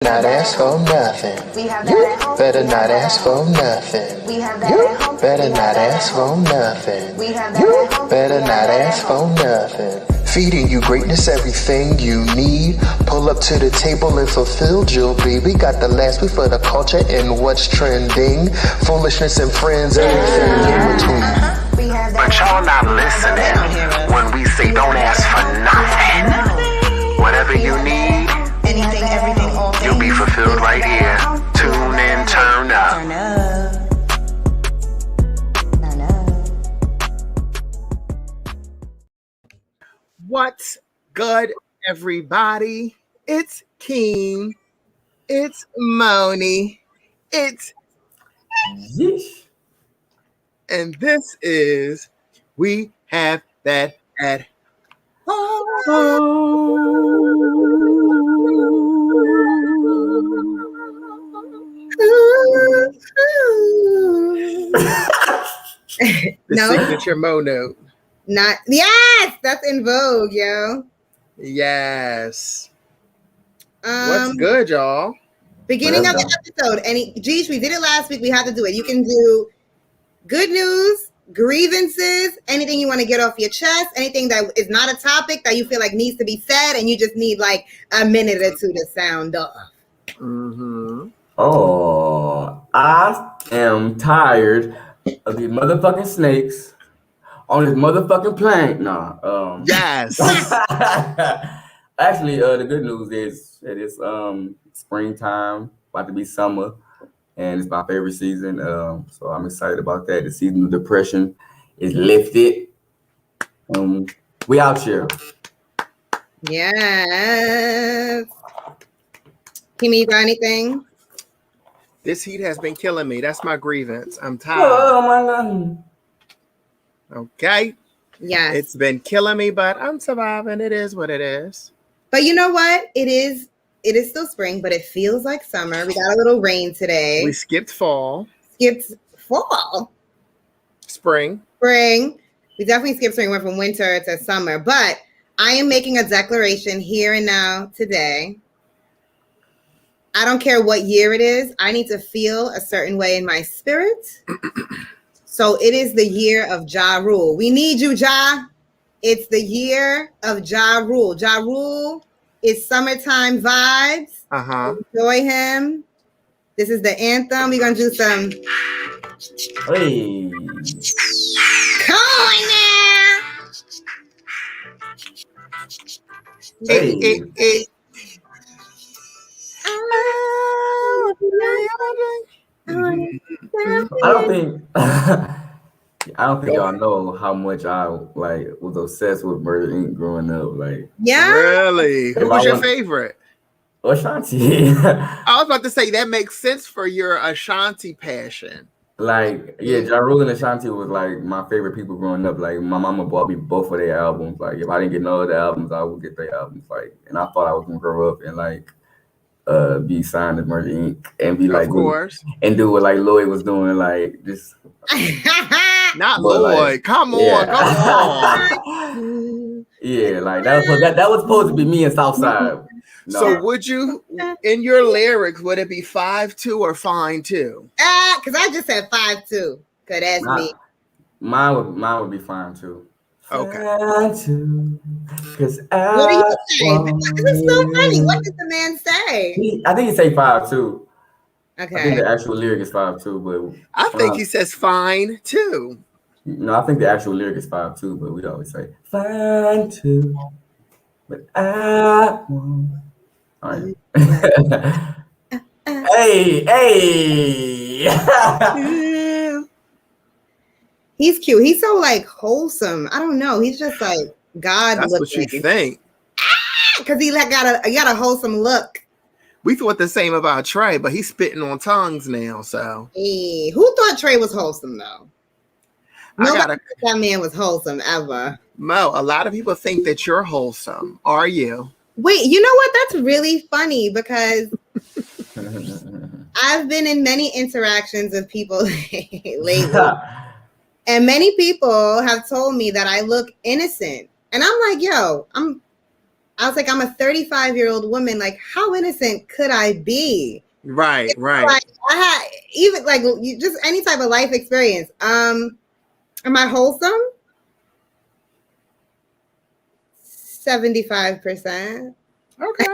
Not ask for nothing. You better not ask for nothing. You better not ask for nothing. You better not ask for nothing. Feeding you greatness, everything you need. Pull up to the table and fulfilled you'll be. We got the last week for the culture and what's trending. Foolishness and friends, everything in between. But y'all not listening when we say don't ask for nothing. Whatever you need, anything, everything, all things, you'll be fulfilled right here. Tune in, turn up. Turn up. Turn up. What's good, everybody? It's Keen. It's Moni. It's Yeesh. and this is We Have That at the No, signature Mo note. not yes. That's in vogue, yo. Yes. What's Um, good, y'all? beginning of Well, the episode. Geez, we did it last week. We have to do it. You can do good news, grievances, anything you want to get off your chest, anything that is not a topic that you feel like needs to be said, and you just need like a minute or two to sound off. Mm-hmm. Oh, I am tired of these motherfucking snakes on this motherfucking plane. Nah. Yes. Actually, the good news is it is springtime, about to be summer, and it's my favorite season. So I'm excited about that. The season of depression is lifted. We out here. Yes. Kimmy, you got anything? This heat has been killing me. That's my grievance. I'm Oh tired. my God. Okay. Yes. It's been killing me, but I'm surviving. It is what it is. But you know what? It is still spring, but it feels like summer. We got a little rain today. We skipped fall, Skipped fall. spring. Spring. We definitely skipped spring, went from winter to summer. But I am making a declaration here and now today. I don't care what year it is. I need to feel a certain way in my spirit. So it is the year of Ja Rule. We need you, Ja. It's the year of Ja Rule. Ja Rule is summertime vibes. Uh-huh. Enjoy him. This is the anthem. We're going to do some. Hey. Come on now. Hey. I don't think y'all know how much I was obsessed with Murder Inc. growing up. Like Yeah. Really? Who If I was your want- favorite? Ashanti. I was about to say that makes sense for your Ashanti passion. Ja Rule and Ashanti was like my favorite people growing up. Like my mama bought me both of their albums. Like if I didn't get no other albums, I would get their albums. Like, and I thought I was gonna grow up and be signed to Murder Inc. and be like Of course. and do what like Lloyd was doing, like just Not But, Lloyd. like, Come on. yeah. Come on. Yeah, like that was supposed to be me in Southside. No. So would you, in your lyrics, would it be 5'2" or fine 2? Because I just said 5'2". Because that's me. Mine would be fine too. Okay. Fine too, 'cause What do you say? want This is so funny. you. What did the man say? I think he say 5'2". I think Okay. the actual lyric is 5'2", but I think he says fine 2. no, I think the actual lyric is 5'2", but we always say fine too. But I want. All right. Hey. He's cute. He's so like wholesome. I don't know. He's just like God That's what you looking. think. Because he got a wholesome look. We thought the same about Trey, but he's spitting on tongues now, so. Hey, who thought Trey was wholesome though? I Nobody gotta, thought that man was wholesome ever. Mo, a lot of people think that you're wholesome. Are you? Wait, you know what? That's really funny because I've been in many interactions with people lately, and many people have told me that I look innocent, and I'm like, yo, I was like, I'm a 35-year-old woman. Like, how innocent could I be? Right. Like, I had even like just any type of life experience. Am I wholesome? 75%. Okay.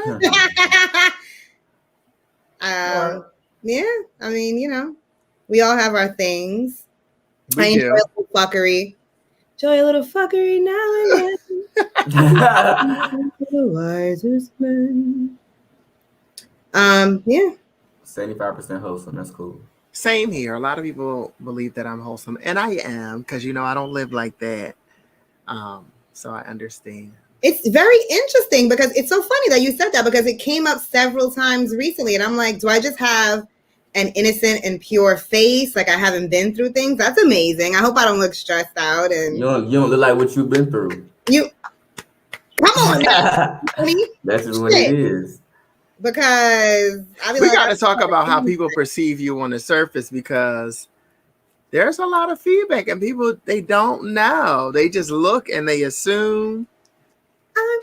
Yeah, I mean, we all have our things. I enjoy a little fuckery. Enjoy a little fuckery now and then. The wisest man. Yeah. 75% wholesome. That's cool. Same here. A lot of people believe that I'm wholesome, and I am, because I don't live like that. So I understand. It's very interesting because it's so funny that you said that, because it came up several times recently, and I'm like, do I just have an innocent and pure face? Like I haven't been through things? That's amazing. I hope I don't look stressed out. And you don't look like what you've been through. Come on. That's just what it is. Because we got to talk about how people perceive you on the surface, because there's a lot of feedback and people, they don't know. They just look and they assume.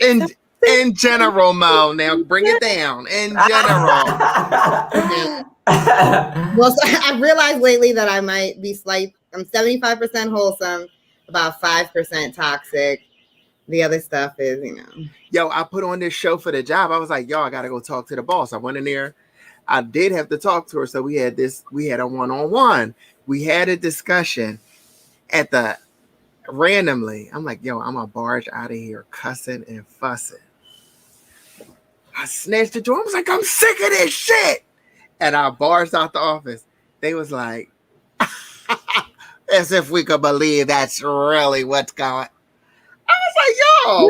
In general, Mo, now bring it down. In general. Well, so I realized lately that I might be I'm 75% wholesome, about 5% toxic. The other stuff is, Yo, I put on this show for the job. I was like, yo, I got to go talk to the boss. I went in there. I did have to talk to her. So we had a one-on-one. We had a discussion randomly. I'm like, yo, I'm going to barge out of here cussing and fussing. I snatched the door. I was like, I'm sick of this shit. And I barged out the office. They was like, as if we could believe that's really what's going. I was like, yo,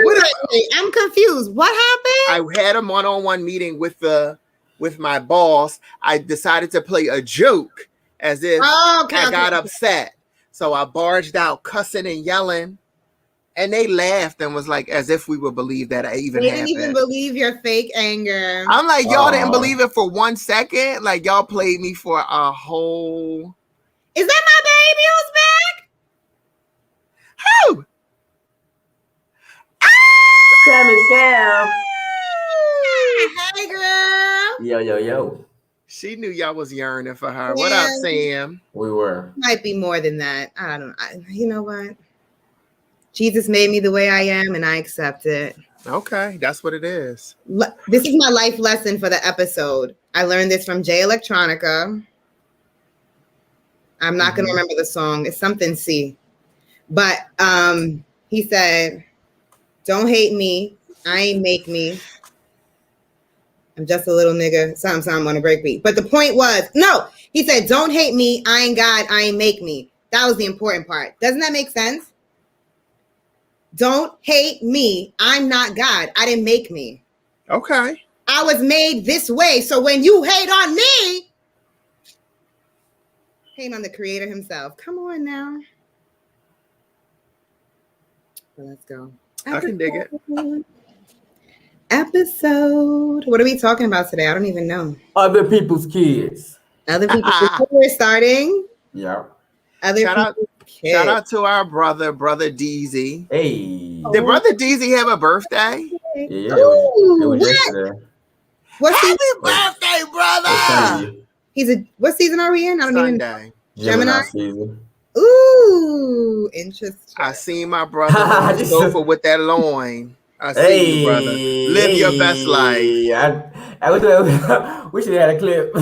I'm confused. What happened? I had a one-on-one meeting with my boss. I decided to play a joke as if I got upset. So I barged out cussing and yelling, and they laughed and was like, as if we would believe that I even happened. They didn't even believe your fake anger. I'm like, y'all didn't believe it for 1 second? Like, y'all played me for a whole... Is that my baby who's back? Who? Sam. Hey, girl. Yo. She knew y'all was yearning for her. Yeah. What up, Sam? We were. Might be more than that. I don't know. You know what? Jesus made me the way I am, and I accept it. Okay, that's what it is. This is my life lesson for the episode. I learned this from Jay Electronica. I'm not going to remember the song. It's something C. But he said, don't hate me. I ain't make me. I'm just a little nigga. Sometimes want to break me. But the point was, no, he said, don't hate me. I ain't God. I ain't make me. That was the important part. Doesn't that make sense? Don't hate me. I'm not God. I didn't make me. Okay. I was made this way. So when you hate on me, hate on the creator himself. Come on now. Well, let's go. I can dig it. Episode. What are we talking about today? I don't even know. Other people's kids. Other people's kids. We're starting. Yeah. Shout out to our brother Deezy. Hey. Did Brother Deezy have a birthday? Yeah. It was yesterday. Happy birthday, brother! What season are we in? I don't even know. Gemini season. Ooh, interesting. I seen my brother on the sofa with that loin. I see you, brother. Live your best life. We should have had a clip.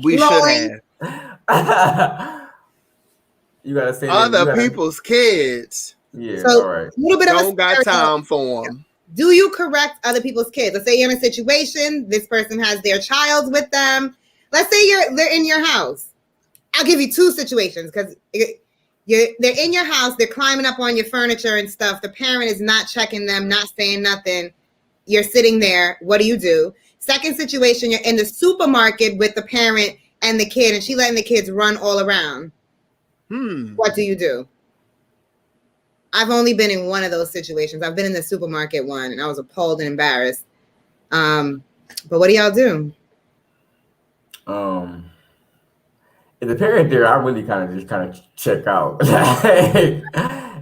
We should have. You gotta say other people's kids. Yeah, so, all right. Don't got time for them. Do you correct other people's kids? Let's say you're in a situation, this person has their child with them. Let's say they're in your house. I'll give you two situations because they're in your house, they're climbing up on your furniture and stuff. The parent is not checking them, not saying nothing. You're sitting there. What do you do? Second situation, you're in the supermarket with the parent and the kid, and she letting the kids run all around. What do you do? I've only been in one of those situations. I've been in the supermarket one, and I was appalled and embarrassed. But what do y'all do? If the parent there, I really kind of check out.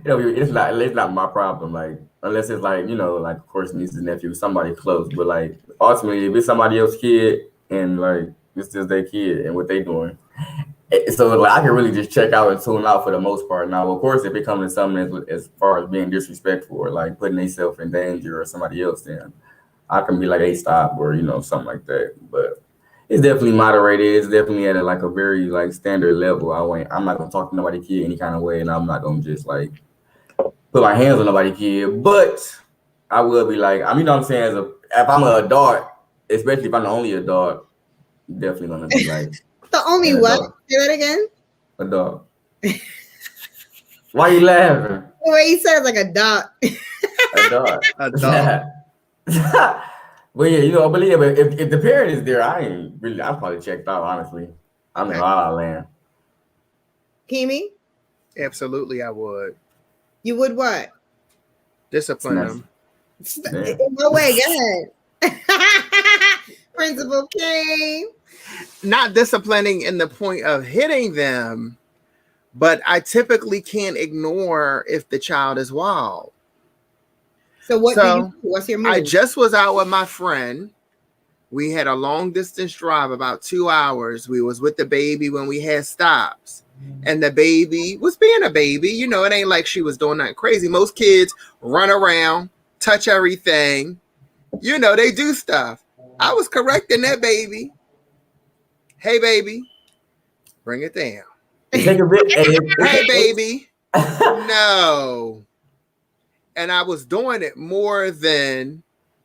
it's not my problem. Like unless it's like like of course nieces and nephews, somebody close. But like ultimately, if it's somebody else's kid and like it's just their kid and what they doing, so like I can really just check out and tune out for the most part. Now, of course, if it comes to something as far as being disrespectful or like putting themselves in danger or somebody else, then I can be like, hey, stop, or something like that. But it's definitely moderated. It's definitely at like a very like standard level. I'm not gonna talk to nobody kid any kind of way, and I'm not gonna just like put my hands on nobody kid. But I will be like, I mean, what I'm saying, if I'm an adult, especially if I'm the only adult, definitely gonna be like The only an what? adult. Say that again. Adult. Why you laughing? The way you said it like a dot. Adult. A dog. But yeah, but yeah, but if the parent is there, I'm probably checked out, honestly. I'm in La La Land. Kimi, Absolutely, I would you would what? discipline them. Yeah. No way, go ahead. Principal King. Not disciplining in the point of hitting them, but I typically can't ignore if the child is wild. So what do you do? What's your move? I just was out with my friend. We had a long distance drive, about 2 hours. We was with the baby when we had stops. And the baby was being a baby. It ain't like she was doing nothing crazy. Most kids run around, touch everything. They do stuff. I was correcting that baby. Hey, baby, bring it down. Take a bit. Hey, baby. No. And I was doing it more than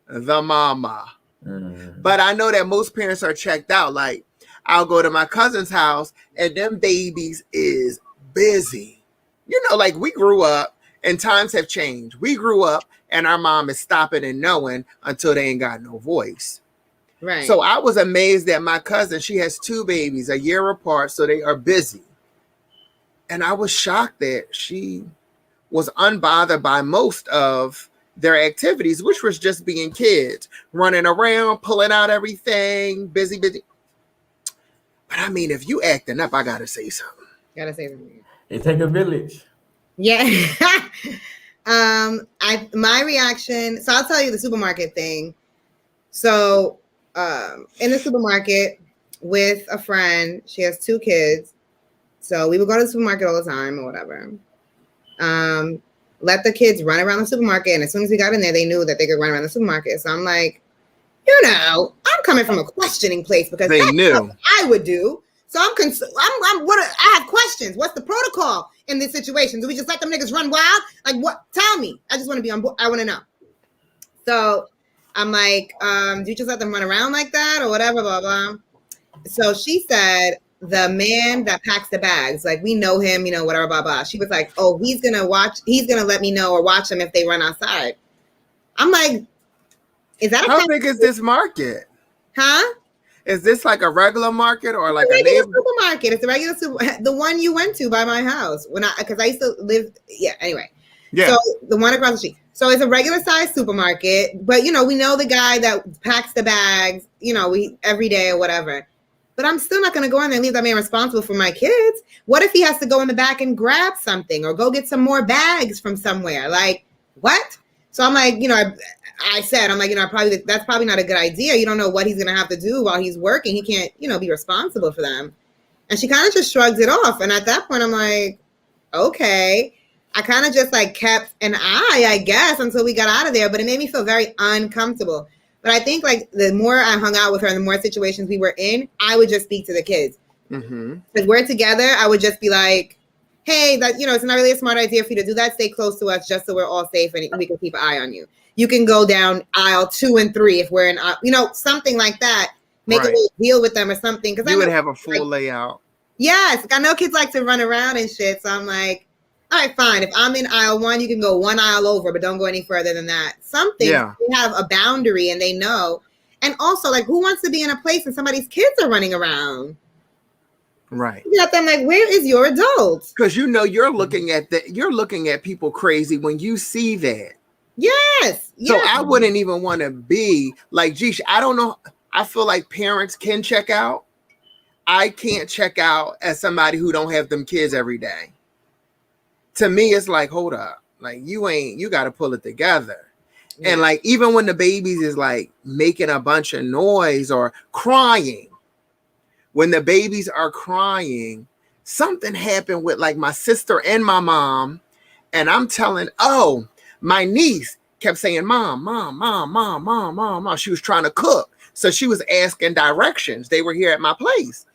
the mama. But I know that most parents are checked out. Like, I'll go to my cousin's house and them babies is busy. Like we grew up and times have changed. We grew up and our mom is stopping and knowing until they ain't got no voice. Right. So I was amazed at my cousin. She has 2 babies, a year apart, so they are busy. And I was shocked that she was unbothered by most of their activities, which was just being kids, running around, pulling out everything, busy. But I mean, if you acting up, I gotta say something. Gotta say something. It take a village. Yeah. My reaction. So I'll tell you the supermarket thing. So in the supermarket with a friend, she has 2 kids. So we would go to the supermarket all the time or whatever. Let the kids run around the supermarket. And as soon as we got in there, they knew that they could run around the supermarket. So I'm like, I'm coming from a questioning place because they knew what I would do. So I have questions. What's the protocol in this situation? Do we just let them niggas run wild? Like what? Tell me. I just want to be on board. I want to know. So I'm like, do you just let them run around like that or whatever, blah, blah. So she said, the man that packs the bags, like we know him, whatever, blah, blah. She was like, oh, he's going to let me know or watch them if they run outside. I'm like, is that how big is this market? Huh? Is this like a regular market or like a regular supermarket? It's a regular the one you went to by my house because I used to live. Yeah. Anyway. Yeah. So the one across the street. So it's a regular size supermarket, but we know the guy that packs the bags, every day or whatever. But I'm still not going to go in there and leave that man responsible for my kids. What if he has to go in the back and grab something or go get some more bags from somewhere? Like what? So I'm like, I said, I'm like, that's probably not a good idea. You don't know what he's going to have to do while he's working. He can't, be responsible for them. And she kind of just shrugged it off. And at that point, I'm like, okay. I kind of just like kept an eye, I guess, until we got out of there. But it made me feel very uncomfortable. But I think like the more I hung out with her and the more situations we were in, I would just speak to the kids. Because we're together, I would just be like, hey, that it's not really a smart idea for you to do that. Stay close to us just so we're all safe and we can keep an eye on you. You can go down aisle 2 and 3 if we're in, something like that. Make a little deal with them or something. Because you would have a full layout. Yes, I know kids like to run around and shit. So I'm like, all right, fine. If I'm in aisle 1, you can go 1 aisle over, but don't go any further than that. Something. Yeah. They have a boundary and they know. And also, like, who wants to be in a place and somebody's kids are running around? Right. You got them like, where is your adult? Because you're looking at people crazy when you see that. Yes. So I wouldn't even want to be like, geez, I don't know. I feel like parents can check out. I can't check out as somebody who don't have them kids every day. to me, it's like, hold up, like you got to pull it together. And like, even when the babies is like making a bunch of noise or crying, when the babies are crying, something happened with like my sister and my mom. And I'm telling, my niece kept saying, mom, mom, mom, mom, mom, mom, mom. She was trying to cook. So she was asking directions. They were here at my place.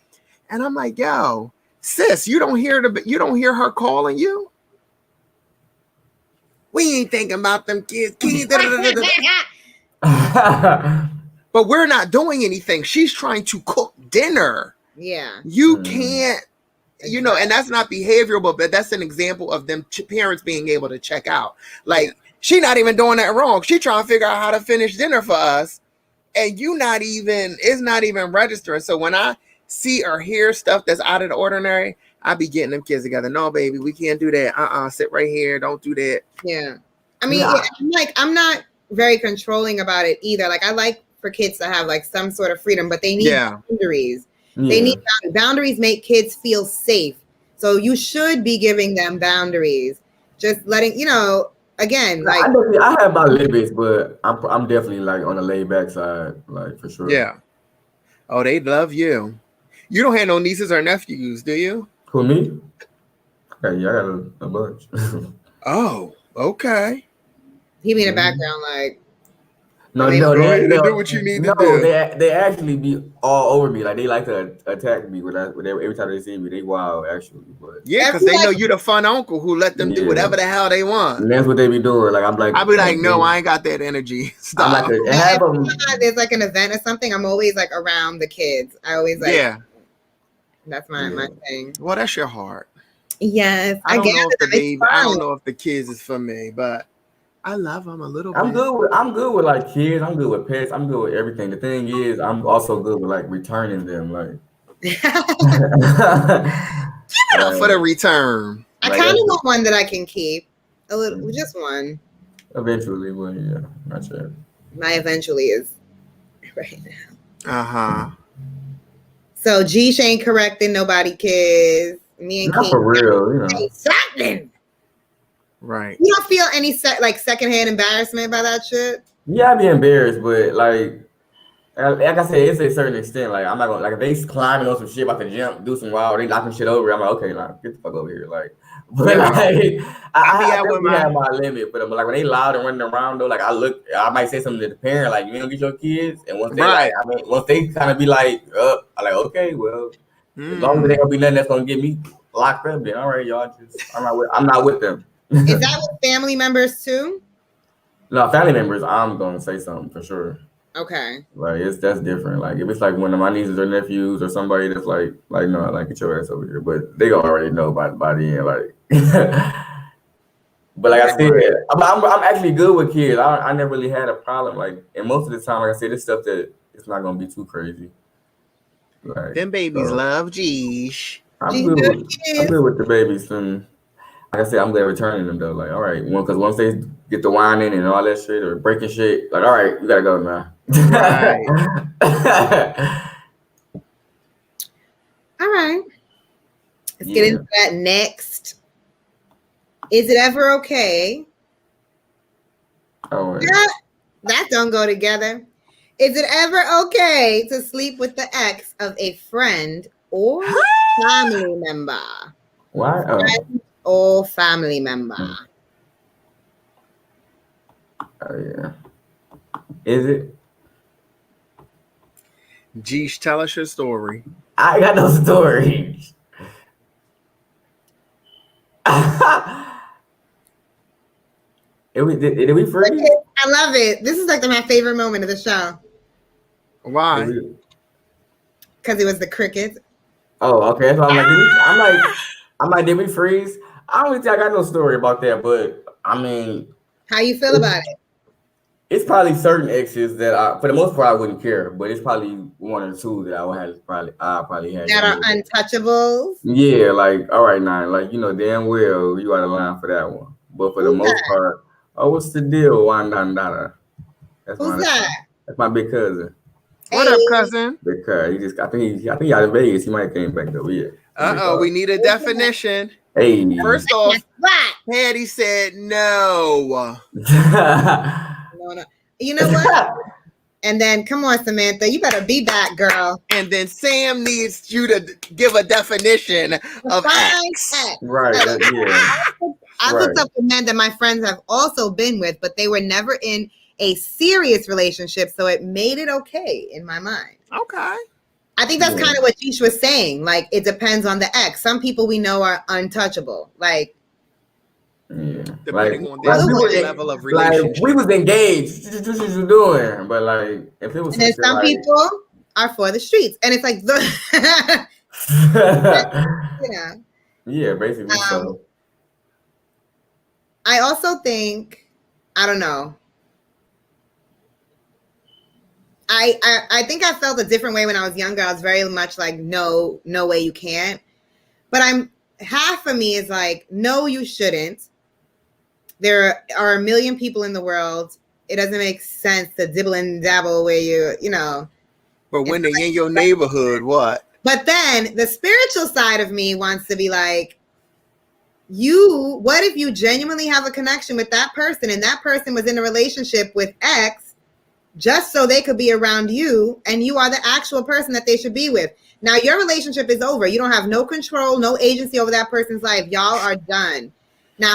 And I'm like, yo, sis, you don't hear her calling you? We ain't thinking about them kids. But we're not doing anything. She's trying to cook dinner. Yeah. You can't, and that's not behavioral, but that's an example of them parents being able to check out. Like, she not even doing that wrong. She trying to figure out how to finish dinner for us. And it's not even registering. So when I see or hear stuff that's out of the ordinary, I be getting them kids together. No, baby, we can't do that. Sit right here. Don't do that. Yeah. I mean, I'm not very controlling about it either. Like, I like for kids to have like some sort of freedom, but they need boundaries. Yeah. They need boundaries. Make kids feel safe. So you should be giving them boundaries. Just letting, again, like I have my limits, but I'm definitely like on the laid back side, like for sure. Yeah. Oh, they love you. You don't have no nieces or nephews, do you? Who, me? Yeah, I got a bunch. Oh, okay. He be in the background like. No, they do what you need to do. They actually be all over me. Like, they like to attack me every time they see me. They wild, actually. But because they know you the fun uncle who let them do whatever the hell they want. And that's what they be doing. Like, I'm like, I be like, no, I ain't got that energy. Stop. There's like an event or something, I'm always like around the kids. I always like. Yeah. That's my thing. Well, that's your heart. Yes, I don't know if the kids is for me, but I love them a little bit. I'm good with like kids. I'm good with pets. I'm good with everything. The thing is, I'm also good with like returning them. Like, give it up for the return. I kind of want one that I can keep. A little, just one. Eventually, but yeah, not sure. My eventually is right now. So G ain't correcting nobody, kids. Me and Not for real, Something. Right. You don't feel any secondhand embarrassment by that shit? Yeah, I'd be embarrassed, but like I said, it's a certain extent. Like, I'm not gonna, like, if they climbing on some shit about to jump, do some wild, they knocking shit over. I'm like, okay, like, get the fuck over here, like. But like, I have my limit for them. But like, when they loud and running around though, like, I might say something to the parent, like, you ain't gonna get your kids, and once they once they kind of be like, I'm like, okay, well, as long as they gonna be nothing that's gonna get me locked up, then all right, y'all, I'm not with them. Is that with family members too? No, family members, I'm gonna say something for sure. Okay. Like, that's different. Like, if it's like one of my nieces or nephews or somebody that's like no, like, get your ass over here. But they gonna already know by the end, like. But like I said, I'm actually good with kids. I never really had a problem. Like, and most of the time, like I said, this stuff that it's not gonna be too crazy. Like, them babies love G's. I'm good with the babies, and like I said, I'm glad returning them though. Like, all right, because once they get the whining and all that shit or breaking shit, like, all right, you gotta go now. Right. All right. Let's get into that next. Is it ever okay? Oh, that don't go together. Is it ever okay to sleep with the ex of a friend or family member? Why? Friend or family member? Oh yeah. Is it? Geesh, tell us your story. I got no story. Did we freeze? I love it. This is like my favorite moment of the show. Why? Because it was the crickets. Oh, okay. So I'm like, did we freeze? I don't think I got no story about that, but I mean, how you feel about it? It's probably certain exes that for the most part I wouldn't care, but it's probably one or two that I probably had that are untouchables. Yeah, like, all right, now, like, damn well you out of line for that one. But for the most part, what's the deal? Wandandana. Who's that? That's my big cousin. What up, cousin? Because I think he out of Vegas. He might have came back though. Yeah. We need a definition. Hey. First off, What? Patty said no. No. You know what? And then, come on, Samantha, you better be back, girl. And then Sam needs you to give a definition of X. Right. Yeah. I looked up the men that my friends have also been with, but they were never in a serious relationship, so it made it okay in my mind. Okay. I think that's kind of what Jish was saying. Like, it depends on the ex. Some people we know are untouchable. Like, depending on their level of relationship. Like, we was engaged. What you doing? But like, if it was, and then some people are for the streets, and it's like yeah, basically. So I also think, I don't know. I think I felt a different way when I was younger. I was very much like, no way you can't. But half of me is like, no, you shouldn't. There are a million people in the world. It doesn't make sense to dibble and dabble where you know. But when they're in your neighborhood, what? But then the spiritual side of me wants to be like, what if you genuinely have a connection with that person and that person was in a relationship with X just so they could be around you and you are the actual person that they should be with? Now your relationship is over. You don't have no control, no agency over that person's life. Y'all are done. Now,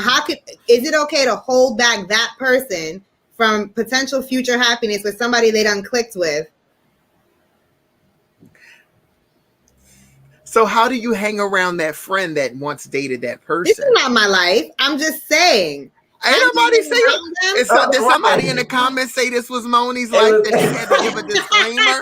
is it okay to hold back that person from potential future happiness with somebody they done clicked with? So how do you hang around that friend that once dated that person? This is not my life. I'm just saying. Ain't nobody say it. Did somebody in the comments say this was Moni's life that they had to give a disclaimer?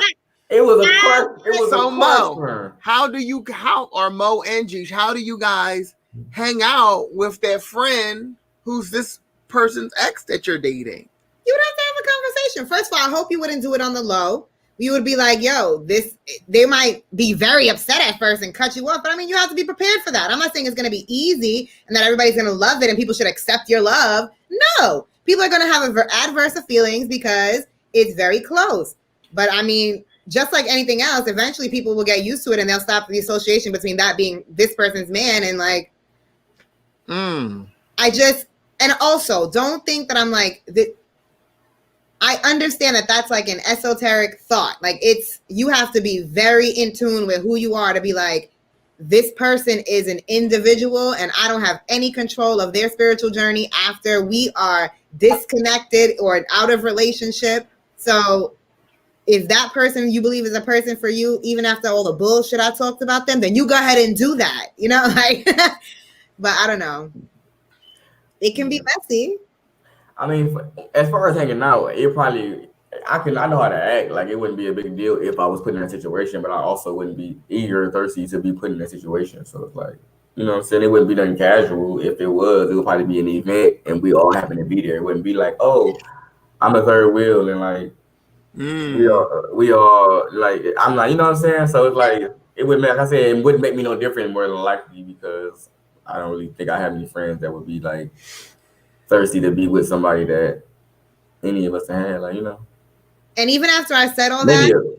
It was a question. It was so a Mo, question. how are Mo and Jish, how do you guys hang out with their friend who's this person's ex that you're dating? You would have to have a conversation. First of all, I hope you wouldn't do it on the low. You would be like, yo, they might be very upset at first and cut you off, but I mean, you have to be prepared for that. I'm not saying it's going to be easy and that everybody's going to love it and people should accept your love. No, people are going to have adverse feelings because it's very close. But I mean, just like anything else, eventually people will get used to it and they'll stop the association between that being this person's man and like, and also don't think that I'm like, I understand that that's like an esoteric thought. Like you have to be very in tune with who you are to be like, this person is an individual and I don't have any control of their spiritual journey after we are disconnected or out of relationship. So if that person you believe is a person for you, even after all the bullshit I talked about them, then you go ahead and do that, you know, like, but I don't know. It can be messy. I mean, as far as hanging out, I know how to act. Like, it wouldn't be a big deal if I was put in that situation, but I also wouldn't be eager or thirsty to be put in that situation. So it's like, you know what I'm saying? It wouldn't be nothing casual. If it would probably be an event and we all happen to be there. It wouldn't be like, oh, I'm a third wheel and like, we are like, I'm like, you know what I'm saying? So it's like, it wouldn't, like I said, it wouldn't make me no different more than likely because I don't really think I have any friends that would be like, thirsty to be with somebody that any of us had, like, you know. And even after I said all that,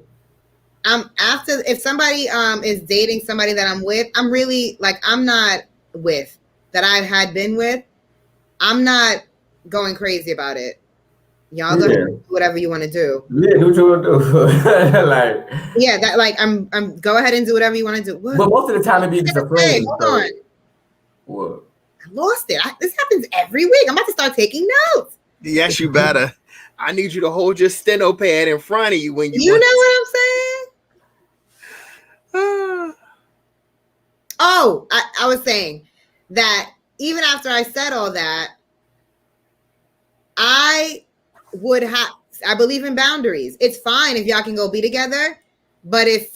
if somebody is dating somebody that I'm with, I'm really like, I'm not with that I had been with. I'm not going crazy about it. Y'all go do whatever you want to do. Yeah, do what you want to do. Like, yeah, that like I'm go ahead and do whatever you want to do. What? But most of the time it be just a friend. Hold on. What? Lost it. This happens every week. I'm about to start taking notes. Yes, you better. I need you to hold your steno pad in front of you when you. You know what I'm saying? I was saying that even after I said all that, I believe in boundaries. It's fine if y'all can go be together, but if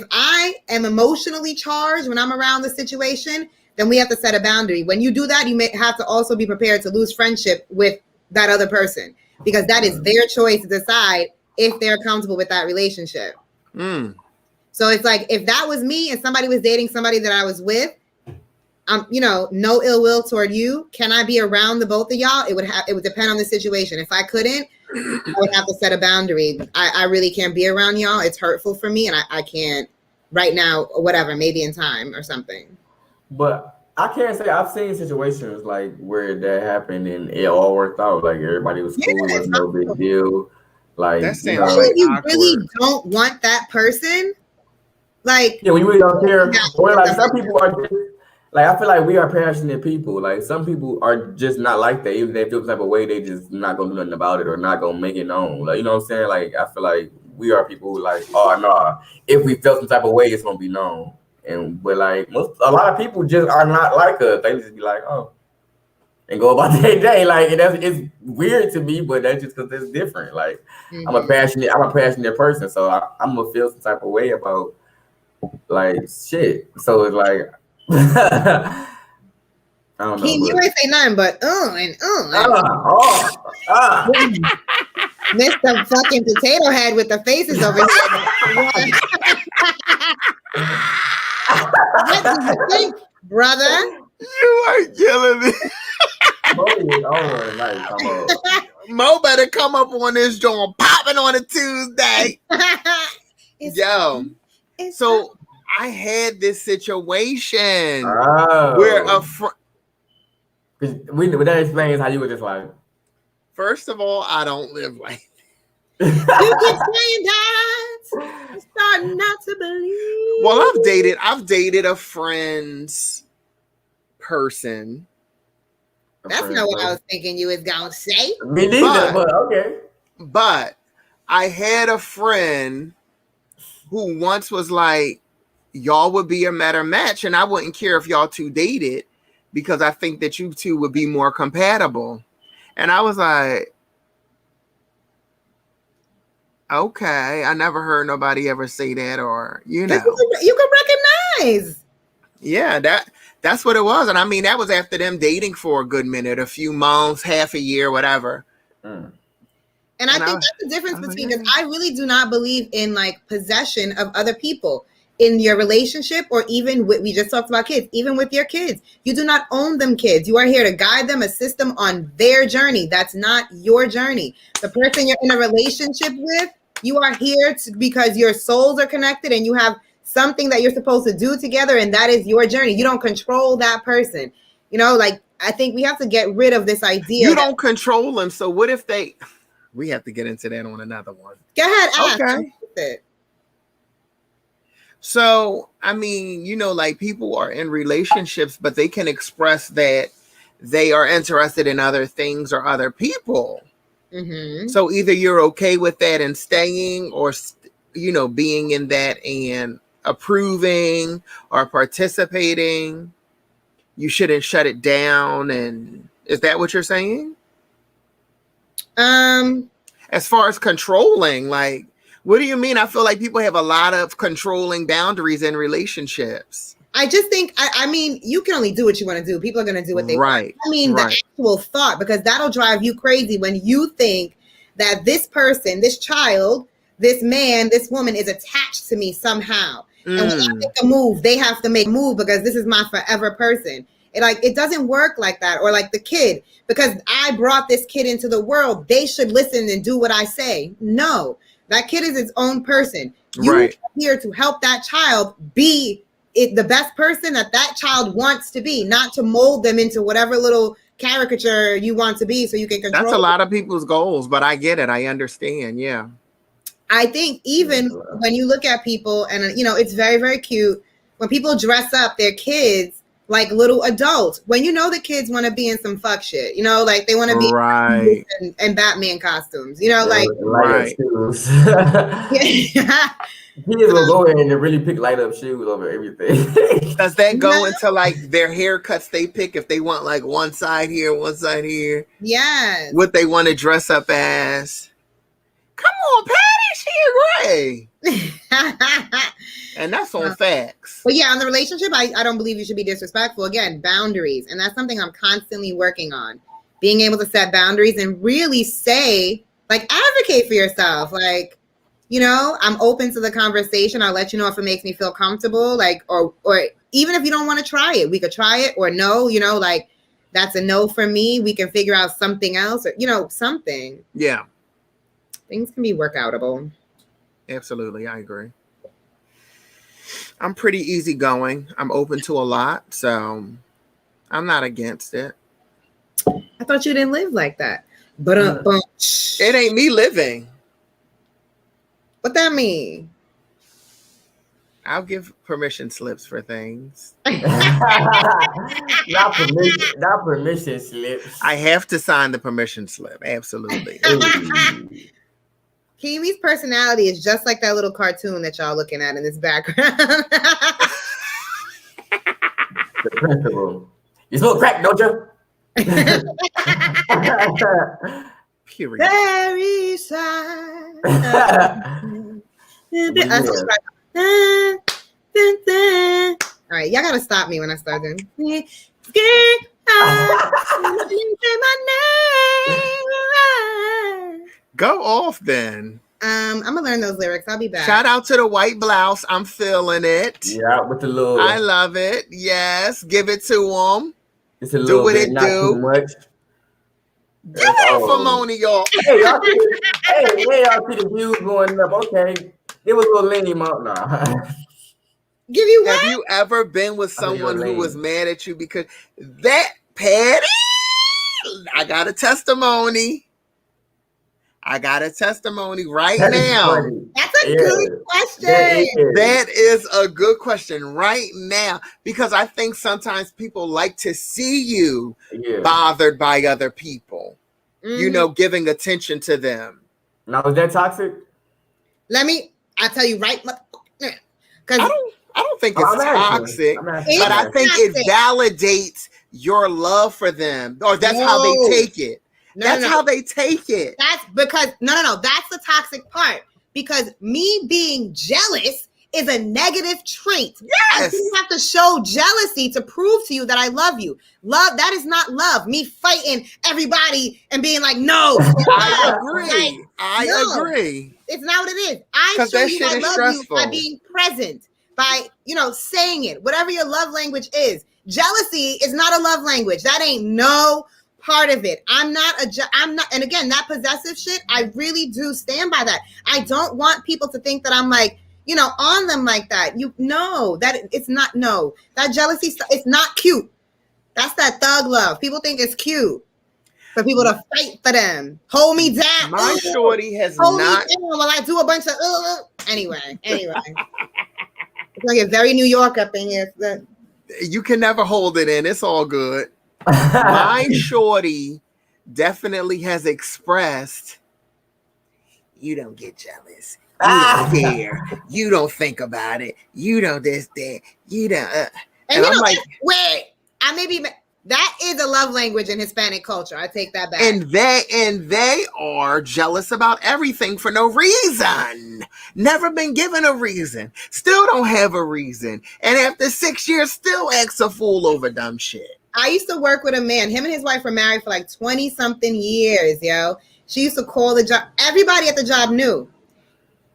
I am emotionally charged when I'm around the situation, then we have to set a boundary. When you do that, you may have to also be prepared to lose friendship with that other person because that is their choice to decide if they're comfortable with that relationship. So it's like, if that was me and somebody was dating somebody that I was with, no ill will toward you. Can I be around the both of y'all? It would depend on the situation. If I couldn't, I would have to set a boundary. I really can't be around y'all. It's hurtful for me and I can't right now, or whatever, maybe in time or something. But I can't say I've seen situations like where that happened and it all worked out. Like everybody was cool, it was no big deal. Like That you sounds know, Especially like if you really awkward. don't want that person, like yeah, when you really don't care, yeah, or like some people are just like I feel like we are passionate people. Like some people are just not like that. Even if they feel the type of way, they just not gonna do nothing about it or not gonna make it known. Like you know what I'm saying? Like I feel like we are people who like, oh no, if we felt some type of way, it's gonna be known. And but like a lot of people just are not like us. They just be like, oh, and go about their day. Like and it's weird to me, but that's just because it's different. Like I'm a passionate person, so I'm gonna feel some type of way about like shit. So it's like I don't know, King, you but ain't say nothing but and ah. Mr. fucking potato head with the faces over here. What do you think, brother? You are killing me. Mo better come up on this joint popping on a Tuesday. Yo. So I had this situation where a friend. That explains how you were just like. First of all, I don't live like. You keep saying that. I'm starting not to believe. Well, I've dated a friend's person. That's not what I was thinking you was gonna say. Me neither, but okay. But I had a friend who once was like, y'all would be a better match, and I wouldn't care if y'all two dated because I think that you two would be more compatible. And I was like, okay, I never heard nobody ever say that, or you know, you can recognize. Yeah, that's what it was, and I mean that was after them dating for a good minute, a few months, half a year, whatever. And I think that's the difference between, because I really do not believe in like possession of other people in your relationship, or even we just talked about kids, even with your kids. You do not own them kids. You are here to guide them, assist them on their journey. That's not your journey. The person you're in a relationship with, you are here because your souls are connected and you have something that you're supposed to do together, and that is your journey. You don't control that person. You know, like I think we have to get rid of this idea. You don't control them. So what if they... We have to get into that on another one. Go ahead, ask. Okay. So, I mean, you know, like people are in relationships, but they can express that they are interested in other things or other people. Mm-hmm. So either you're okay with that and staying, or, you know, being in that and approving or participating. You shouldn't shut it down. And is that what you're saying? As far as controlling, like, what do you mean? I feel like people have a lot of controlling boundaries in relationships. I just think, I mean, you can only do what you want to do. People are going to do what they want. I mean, the actual thought, because that'll drive you crazy when you think that this person, this child, this man, this woman is attached to me somehow. And when I make a move, they have to make a move because this is my forever person. It doesn't work like that. Or like the kid, because I brought this kid into the world, they should listen and do what I say. No, that kid is its own person. You're here to help that child be the best person that child wants to be, not to mold them into whatever little caricature you want to be so you can control. That's a lot of people's goals, but I get it. I understand. Yeah. I think even when you look at people, and you know, it's very, very cute when people dress up their kids like little adults, when you know the kids want to be in some fuck shit, you know, like they want to be in Batman costumes, you know, Kids will go in and really pick light up shoes over everything. Does that go into like their haircuts they pick, if they want like one side here, one side here? Yes. What they want to dress up as? Come on, Patty, she gray. And that's on facts. But yeah, on the relationship, I don't believe you should be disrespectful. Again, boundaries. And that's something I'm constantly working on. Being able to set boundaries and really say, like, advocate for yourself. Like, you know, I'm open to the conversation. I'll let you know if it makes me feel comfortable. Like, or even if you don't want to try it, we could try it, or no, you know, like that's a no for me. We can figure out something else, or, you know, something. Yeah. Things can be workoutable. Absolutely. I agree. I'm pretty easygoing. I'm open to a lot. So I'm not against it. I thought you didn't live like that. But it ain't me living. What that mean? I'll give permission slips for things. Not permission slips. I have to sign the permission slip. Absolutely. Kiwi's personality is just like that little cartoon that y'all looking at in this background. The principal. You smoke crack, don't you? Period. Very sad. All right, y'all gotta stop me when I start doing. Go off then. I'm gonna learn those lyrics. I'll be back. Shout out to the white blouse. I'm feeling it. Yeah, with the little. I love it. Yes, give it to him. It's a little bit, not too much. Get off of Moni, y'all. Hey, y'all see the views going up. Okay. It was a little lean out now. Give you what? Have you ever been with someone who was mad at you because that Patty? I got a testimony. right now. That's a good question. That is a good question right now, because I think sometimes people like to see you bothered by other people, you know, giving attention to them. Now, is that toxic? I'll tell you right, because I don't think it's toxic, but I think it validates your love for them, or that's how they take it. That's how they take it. That's because that's the toxic part. Because me being jealous is a negative trait. Yes. You have to show jealousy to prove to you that I love you. Love, that is not love. Me fighting everybody and being like, no. I agree. I agree. It's not what it is. I show you I love you by being present, by, saying it. Whatever your love language is. Jealousy is not a love language. That ain't no part of it. I'm not, and again, that possessive shit, I really do stand by that. I don't want people to think that I'm like, on them like that. That jealousy stuff, it's not cute. That's that thug love. People think it's cute for people to fight for them. Hold me down. My shorty has hold not. Me down while I do a bunch of, Anyway. It's gonna get very New York up in here. You can never hold it in. It's all good. My shorty definitely has expressed, you don't get jealous. You don't care. You don't think about it. You don't this, that. You don't. And I'm like, wait, that is a love language in Hispanic culture. I take that back. And they are jealous about everything for no reason. Never been given a reason. Still don't have a reason. And after 6 years, still acts a fool over dumb shit. I used to work with a man. Him and his wife were married for like 20-something years, yo. She used to call the job. Everybody at the job knew.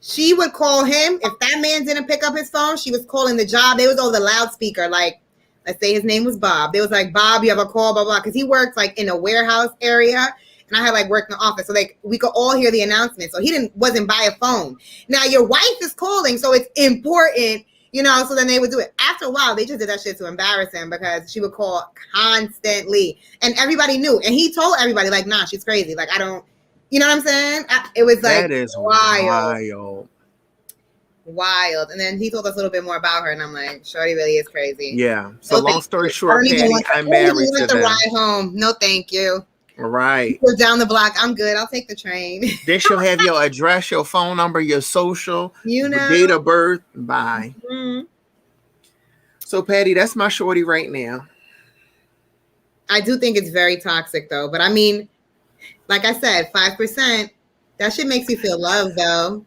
She would call him. If that man didn't pick up his phone, she was calling the job. They was over the loudspeaker. Like, let's say his name was Bob. They was like, Bob, you have a call, blah, blah. Because he worked like in a warehouse area. And I had like worked in the office. So like we could all hear the announcement. So he wasn't by a phone. Now your wife is calling. So it's important. So then they would do it. After a while, they just did that shit to embarrass him because she would call constantly. And everybody knew. And he told everybody, like, nah, she's crazy. Like, I don't, you know what I'm saying? It was like, that is wild. Wild. And then he told us a little bit more about her. And I'm like, shorty really is crazy. Yeah. So long story short, Patty, I'm married to them. Ride home. No, thank you. All right. We're down the block. I'm good. I'll take the train. Then she'll have your address, your phone number, your social, date of birth. Bye. Mm-hmm. So, Patty, that's my shorty right now. I do think it's very toxic, though. But I mean, like I said, 5%. That shit makes you feel loved, though.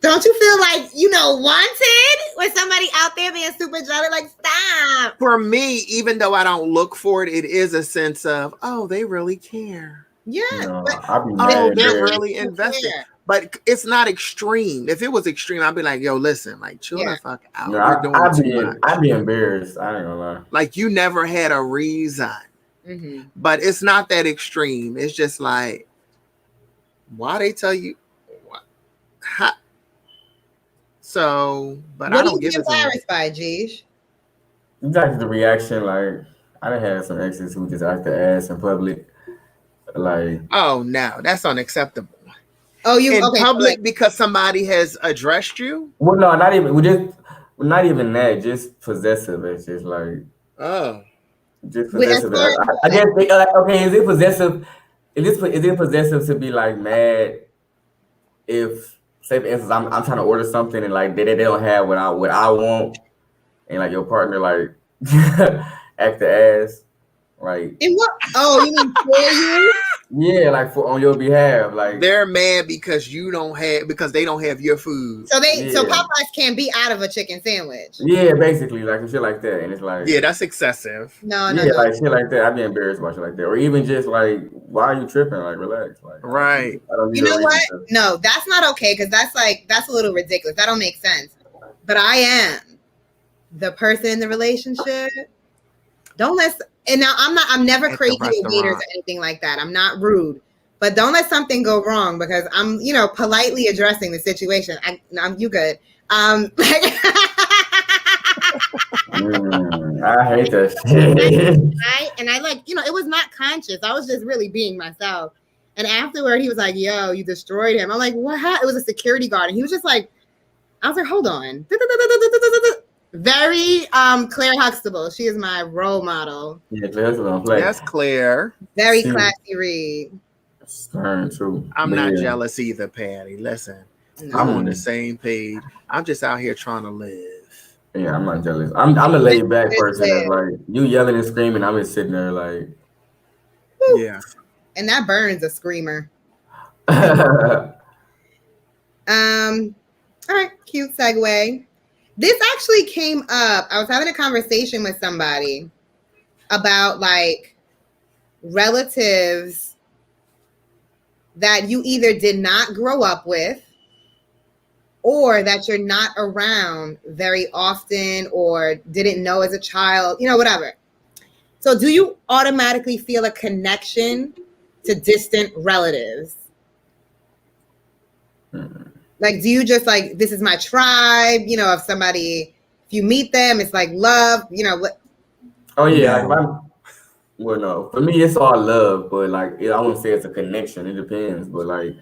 Don't you feel like, wanted with somebody out there being super jealous? Like, stop. For me, even though I don't look for it, it is a sense of, oh, they really care. Yeah. They're really invested. But it's not extreme. If it was extreme, I'd be like, yo, listen, like, chill the fuck out. I'd be embarrassed. I ain't gonna lie. Like, you never had a reason. Mm-hmm. But it's not that extreme. It's just like, why they tell you? How? So, but I don't give it. What are you embarrassed by, Jeesh? That's the reaction. Like, I done had some exes who just act the ass in public. Like, Oh no, that's unacceptable. Oh, you In okay? public because somebody has addressed you. well, no, not even. Not even that. Just possessive. It's just like, Oh, just As possessive. far as I guess like, okay, is it possessive? Is it possessive to be like mad if, say for instance, I'm trying to order something and like they don't have what I want, and like your partner like act the ass, like in what? Oh, you mean for you? yeah, like for on your behalf, like they're mad because they don't have your food. So yeah, Popeyes can't be out of a chicken sandwich. yeah, basically like some shit like that, and it's like Yeah, that's excessive. No, yeah, like shit like that. I'd be embarrassed about shit like that, or even just like why are you tripping? Like relax, like Right. I don't need You know no what? reason to- No, that's not okay because that's a little ridiculous. That don't make sense. But I am the person in the relationship. Don't let and now I'm never At the crazy with waiters restaurant. or anything like that. I'm not rude. But don't let something go wrong because I'm, politely addressing the situation. You good. I hate that shit. And I like, it was not conscious. I was just really being myself. And afterward, he was like, yo, you destroyed him. I'm like, what? It was a security guard. And he was just like, I was like, hold on. Very Claire Huxtable. She is my role model. Yeah, Claire's gonna play. That's Claire. Very classy read. Stern too. I'm But not yeah. jealous either, Patty. Listen, No. I'm on the same page. I'm just out here trying to live. Yeah, I'm not jealous. I'm a laid back person that's like you yelling and screaming, I'm just sitting there like Yeah. And that burns a screamer. All right, cute segue. This actually came up. I was having a conversation with somebody about like relatives that you either did not grow up with or that you're not around very often or didn't know as a child, whatever. So do you automatically feel a connection to distant relatives? Like, do you just like, this is my tribe, if you meet them, it's like love, what? Oh yeah, well no. For me it's all love, but like I wouldn't say it's a connection. It depends. But like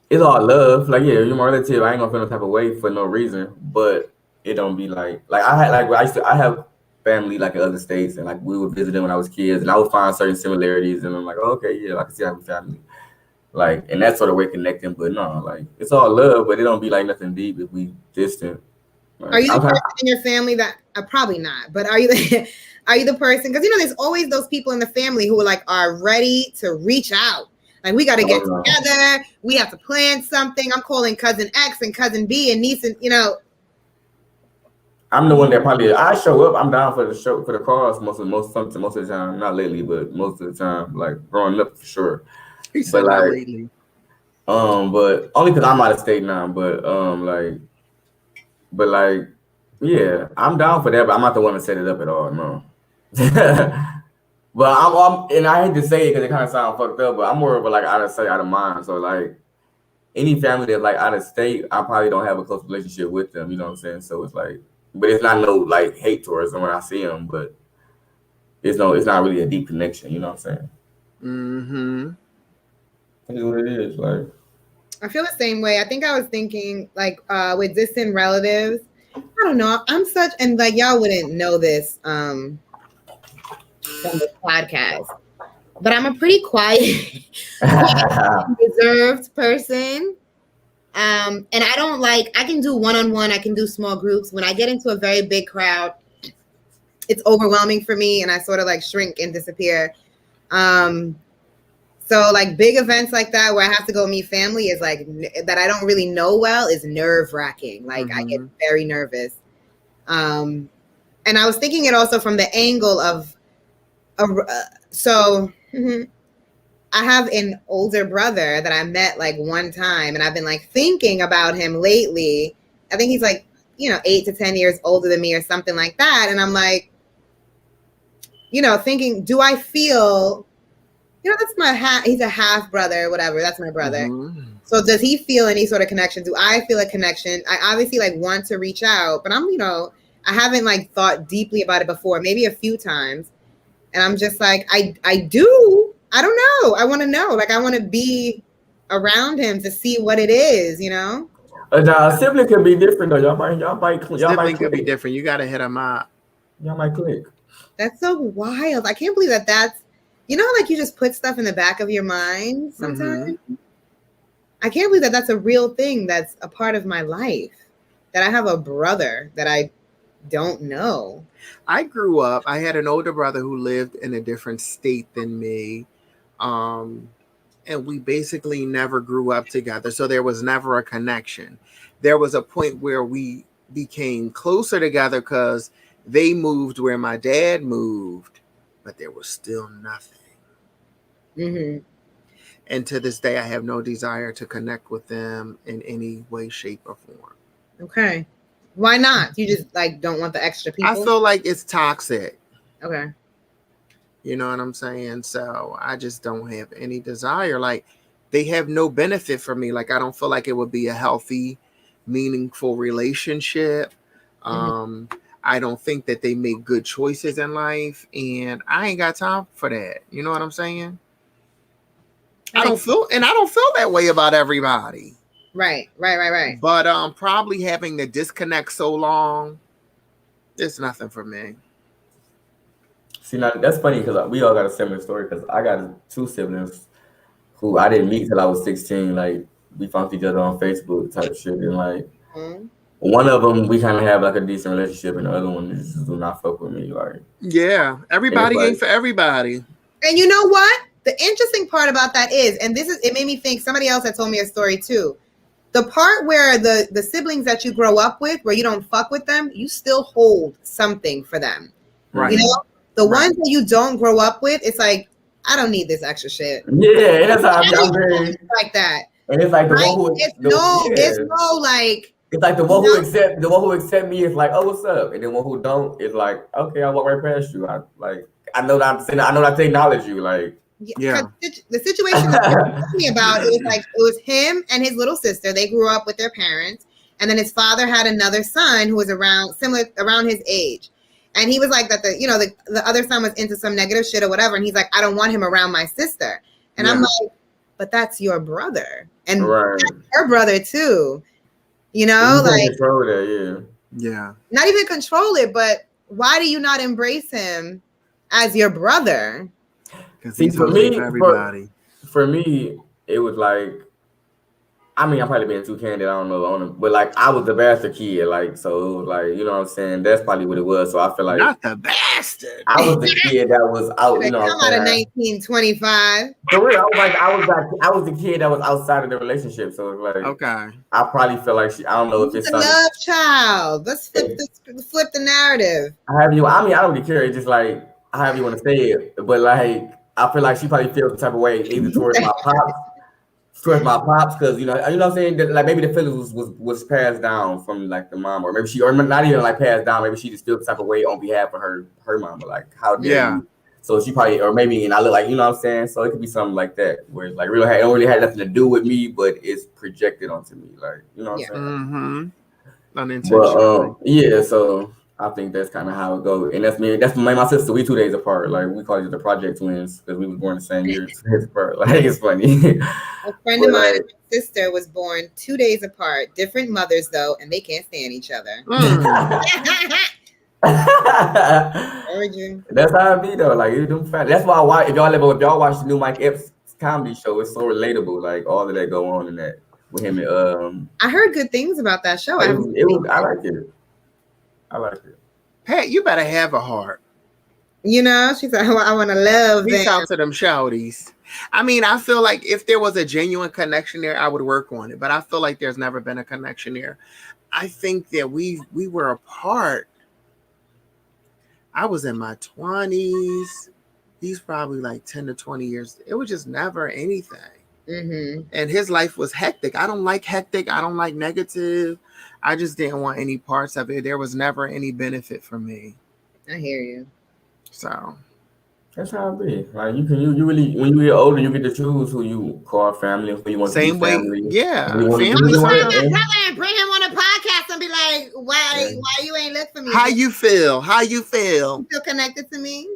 it's all love. Like, yeah, you're my relative. I ain't gonna feel no type of way for no reason. But it don't be like I have family like in other states and like we would visit them when I was kids and I would find certain similarities and I'm like, oh, okay, yeah, I can see how we family. Like, and that sort of way connecting, but no, like it's all love, but it don't be like nothing deep if we distant. Like, are you the person in your family that probably not, but are you the person? Because there's always those people in the family who are ready to reach out. Like, we got to get together. We have to plan something. I'm calling cousin X and cousin B and niece and I'm the one that probably I show up. I'm down for the cause most of the time. Not lately, but most of the time, like growing up for sure. He said not lately. But only because I'm out of state now. But yeah, I'm down for that. But I'm not the one to set it up at all. No. But I'm and I hate to say it because it kind of sounds fucked up. But I'm more of a like out of sight, out of mind. So like any family that's like out of state, I probably don't have a close relationship with them. You know what I'm saying? So it's like, but it's not no like hate towards them when I see them. But it's not really a deep connection. You know what I'm saying? Mm-hmm. That's what it is. Like, I feel the same way. I think I was thinking like with distant relatives. I don't know. I'm such and like y'all wouldn't know this from this podcast, but I'm a pretty quiet, reserved person. And I don't I can do one-on-one. I can do small groups. When I get into a very big crowd, it's overwhelming for me, and I sort of shrink and disappear. So like big events like that where I have to go meet family is that I don't really know well is nerve-wracking. Like I get very nervous. And I was thinking it also from the angle of I have an older brother that I met one time, and I've been thinking about him lately. I think he's 8 to 10 years older than me or something like that. And I'm thinking, do I feel, that's he's a half brother, whatever. That's my brother. Mm-hmm. So does he feel any sort of connection? Do I feel a connection? I obviously want to reach out, but I'm, I haven't thought deeply about it before, maybe a few times. And I'm just like, I don't know. I want to know. Like, I want to be around him to see what it is, you know? Sibling could be different though. Sibling could be different. You got to hit them up. Y'all might click. That's so wild. I can't believe that's, you know, like you just put stuff in the back of your mind sometimes. I can't believe that's a real thing. That's a part of my life, that I have a brother that I don't know. I grew up, I had an older brother who lived in a different state than me. And we basically never grew up together. So there was never a connection. There was a point where we became closer together because they moved where my dad moved, but there was still nothing. Mm-hmm. And to this day, I have no desire to connect with them in any way, shape, or form. Okay. Why not? You just like don't want the extra people? I feel like it's toxic. Okay. You know what I'm saying? So I just don't have any desire. Like, they have no benefit for me. Like, I don't feel like it would be a healthy, meaningful relationship. I don't think that they make good choices in life, and I ain't got time for that. You know what I'm saying? I don't feel that way about everybody. Right. But probably having the disconnect so long, it's nothing for me. See, now that's funny because we all got a similar story. Because I got 2 siblings who I didn't meet till I was 16. Like, we found each other on Facebook type shit, and like one of them we kind of have like a decent relationship, and the other one just do not fuck with me. Like, yeah, everybody ain't for everybody. And you know what? The interesting part about that is, and it made me think. Somebody else had told me a story too. The part where the siblings that you grow up with, where you don't fuck with them, you still hold something for them. Right. You know, the ones that you don't grow up with, it's like, I don't need this extra shit. Yeah, and that's how I'm very like that. And it's like the one who it's no like. It's like the one who accept me is like, oh, what's up, and then one who don't is like, okay, I walk right past you. I know that to acknowledge you, like. Yeah. The situation that you're talking about, it was him and his little sister. They grew up with their parents, and then his father had another son who was around his age, and he was like that. The other son was into some negative shit or whatever, and he's like, I don't want him around my sister, and I'm like, but that's your brother, and that's her brother too. You know, you like control that, yeah. Not even control it, but why do you not embrace him as your brother? See, for me, it was like, I mean, I'm probably being too candid, I don't know, but like, I was the bastard kid, like, so it was like, you know what I'm saying? That's probably what it was. So I feel like not the bastard. I was the kid that was out, you know what I'm saying? Come out of 1925. For real, I was the kid that was outside of the relationship. So it's like, okay, I probably feel like I don't know if it's a love child. Let's flip the narrative. I mean, I don't really care. It's just like, however you want to say it, but like, I feel like she probably feels the type of way either towards my pops, because you know what I'm saying, that, like, maybe the feelings was passed down from like the mom, or maybe or not even like passed down. Maybe she just feels the type of way on behalf of her mama, like, how dare you? So she probably, or maybe, and I look like, you know what I'm saying. So it could be something like that, where it's like it don't really have nothing to do with me, but it's projected onto me, like, you know what I'm saying. Unintentionally. But yeah, so I think that's kind of how it goes. And that's me. That's my sister. We 2 days apart. Like, we call each other Project Twins because we was born the same year. 2 days apart. Like, it's funny. A friend of mine and my sister was born 2 days apart. Different mothers, though, and they can't stand each other. That's how it be, though. Like, that's why if y'all watch the new Mike Epps comedy show, it's so relatable. Like, all of that go on in that with him. And I heard good things about that show. I like it. I like it. Pat, you better have a heart. You know, she said, I want to love them. Reach out to them shouties. I mean, I feel like if there was a genuine connection there, I would work on it. But I feel like there's never been a connection there. I think that we were apart. I was in my 20s. He's probably like 10 to 20 years. It was just never anything. Mm-hmm. And his life was hectic. I don't like hectic. I don't like negative. I just didn't want any parts of it. There was never any benefit for me. I hear you. So that's how it be. Like, you really, when you get older, you get to choose who you call family, who you want to be family. Yeah. Bring him on a podcast and be like, why you ain't look for me? How you feel? You feel connected to me?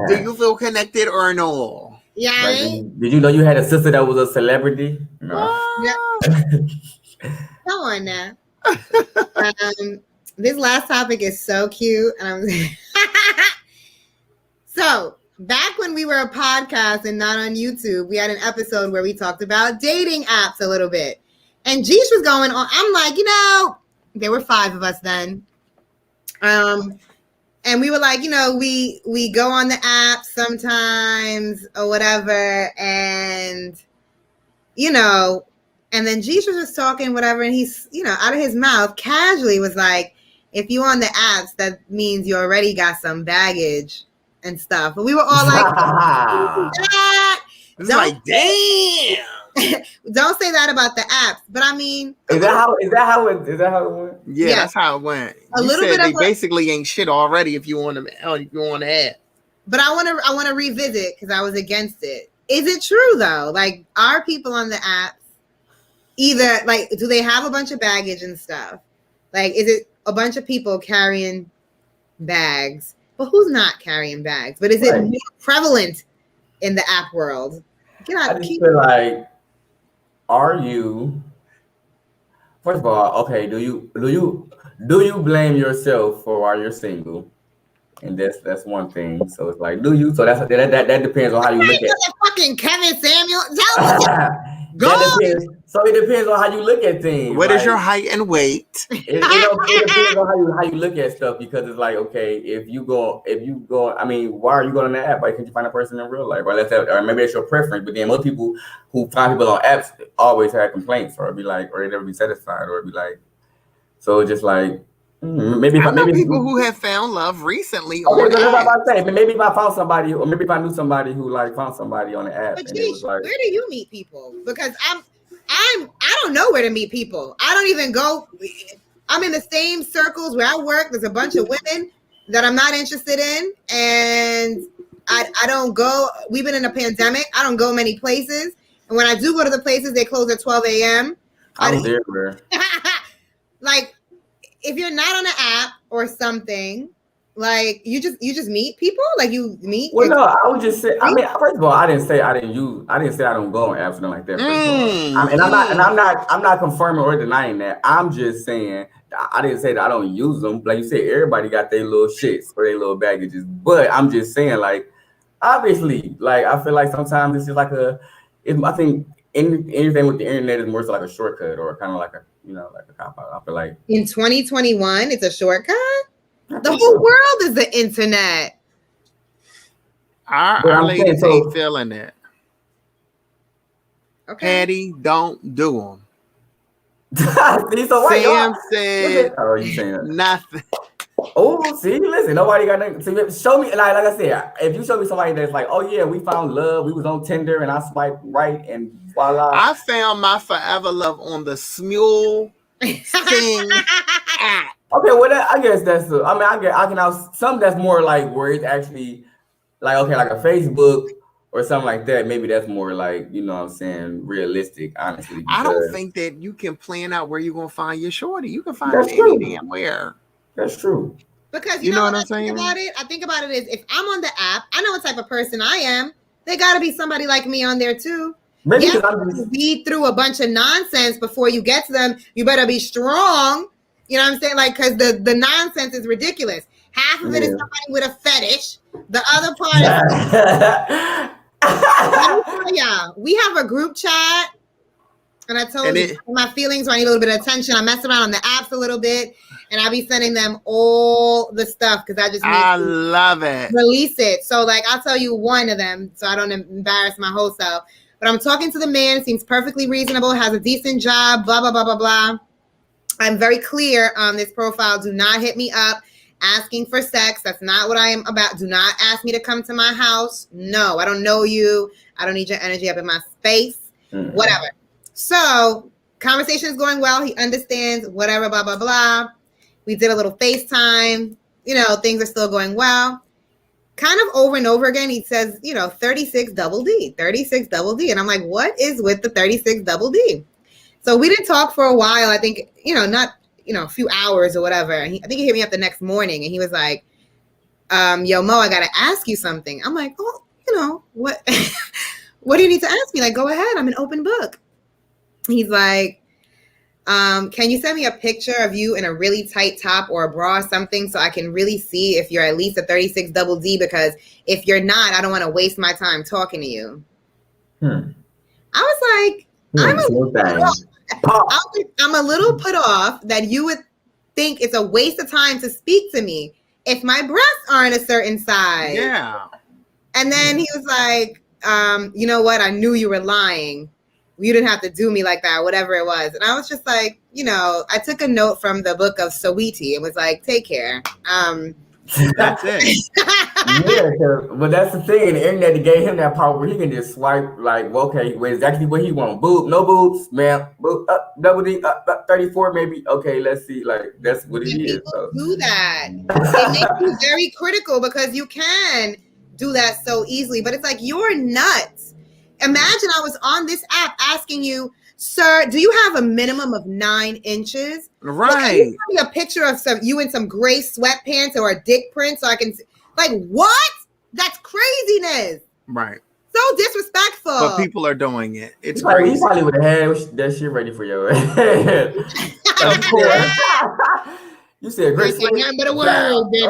Do you feel connected or no? Yeah. Like, did you know you had a sister that was a celebrity? No. Come on now. This last topic is so cute. So back when we were a podcast and not on YouTube, we had an episode where we talked about dating apps a little bit. And Jeesh was going on. I'm like, there were 5 of us then. And we were like, we go on the app sometimes or whatever. And, and then Jeesh was just talking, whatever. And he's, out of his mouth casually was like, if you on the apps, that means you already got some baggage and stuff. But we were all like, it's like, damn. Don't say that about the apps. But I mean, is that how it went? Yeah, that's how it went. You said they basically ain't shit already if you on the app. But I want to revisit because I was against it. Is it true though? Like, are people on the apps either like, do they have a bunch of baggage and stuff? Like, is it a bunch of people carrying bags? But who's not carrying bags? But is it more prevalent in the app world? I just feel like, are you? First of all, okay, do you blame yourself for why you're single? And that's one thing. So it's like, do you? So that depends on how you look at it. Fucking Kevin Samuel. So it depends on how you look at things. What is your height and weight? It depends on how you look at stuff, because it's like, okay, if you go, I mean, why are you going on the app? Why can't you find a person in real life? Or maybe that's your preference. But then most people who find people on apps always have complaints, or be like, or they never be satisfied, or be like, so it's just like. Maybe people who have found love recently. Okay, that's what I'm about to say. Maybe if I found somebody, or maybe if I knew somebody who like found somebody on the app. But geez, where do you meet people? Because I don't know where to meet people. I don't even go. I'm in the same circles where I work. There's a bunch of women that I'm not interested in, and I don't go. We've been in a pandemic. I don't go many places, and when I do go to the places, they close at 12 a.m. I'm there. Like, if you're not on an app or something, like you just meet people, like you meet. Well, no, I would just say. I mean, first of all, I didn't say I don't go on apps or nothing like that. I'm not confirming or denying that. I'm just saying I didn't say that I don't use them. Like you said, everybody got their little shits or their little baggages. But I'm just saying, like, obviously, like I feel like sometimes it's just like I think anything with the internet is more so like a shortcut or kind of like a. Like a cop out. I feel like in 2021, it's a shortcut. The whole world is the internet. Our ladies ain't feeling it. Okay. Patty, don't do them. So Sam said you saying nothing. Oh, see, listen, nobody got nothing. See, show me, like I said, if you show me somebody that's like, oh yeah, we found love, we was on Tinder and I swiped right and voila. I found my forever love on the Smule Sing app. Okay, well, I guess that's I can have some that's more like where it's actually like, okay, like a Facebook or something like that. Maybe that's more like, what I'm saying, realistic, honestly. I don't think that you can plan out where you're going to find your shorty. You can find it any damn where. That's true. Because you know what I'm saying? I think about it is, if I'm on the app, I know what type of person I am. They got to be somebody like me on there too. Maybe you read through a bunch of nonsense before you get to them. You better be strong. You know what I'm saying? Like, because the nonsense is ridiculous. Half of it is somebody with a fetish. The other part is we have a group chat. And I told you my feelings when I need a little bit of attention. I mess around on the apps a little bit, and I'll be sending them all the stuff because I love it. Release it. So, like, I'll tell you one of them so I don't embarrass my whole self. But I'm talking to the man, seems perfectly reasonable, has a decent job, blah, blah, blah, blah, blah. I'm very clear on this profile. Do not hit me up asking for sex. That's not what I am about. Do not ask me to come to my house. No, I don't know you. I don't need your energy up in my space. Whatever. So conversation is going well. He understands, whatever, blah, blah, blah. We did a little FaceTime. Things are still going well. Kind of over and over again, he says, 36 double D. And I'm like, what is with the 36 double D? So we didn't talk for a while. I think, not a few hours or whatever. And I think he hit me up the next morning and he was like, yo, Mo, I got to ask you something. I'm like, oh, what, what do you need to ask me? Like, go ahead. I'm an open book. He's like, can you send me a picture of you in a really tight top or a bra or something so I can really see if you're at least a 36 double D? Because if you're not, I don't want to waste my time talking to you. I was like, I'm a little put off that you would think it's a waste of time to speak to me if my breasts aren't a certain size. Yeah. And then he was like, you know what? I knew you were lying. You didn't have to do me like that, whatever it was. And I was just like, I took a note from the book of Sawiti and was like, take care. That's it. But that's the thing. And the internet gave him that power where he can just swipe like, well, okay, exactly what he wants. Boob, no boobs, ma'am. Boob, double D, 34 maybe. Okay, let's see. Like that's what it is. People do that. It makes you very critical because you can do that so easily. But it's like, you're nuts. Imagine I was on this app asking you, sir, do you have a minimum of 9 inches? Right. Like, can you send me a picture of you in some gray sweatpants or a dick print so I can like, what? That's craziness. Right. So disrespectful. But people are doing it. It's he crazy. Probably would have had that shit ready for your head. Of course. You said great. Nothing but a word, baby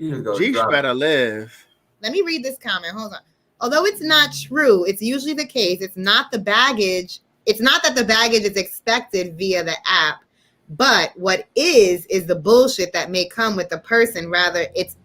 girl. Jeesh better live. Let me read this comment. Hold on. Although it's not true, it's usually the case. It's not the baggage. It's not that the baggage is expected via the app, but what is the bullshit that may come with the person. Rather, it's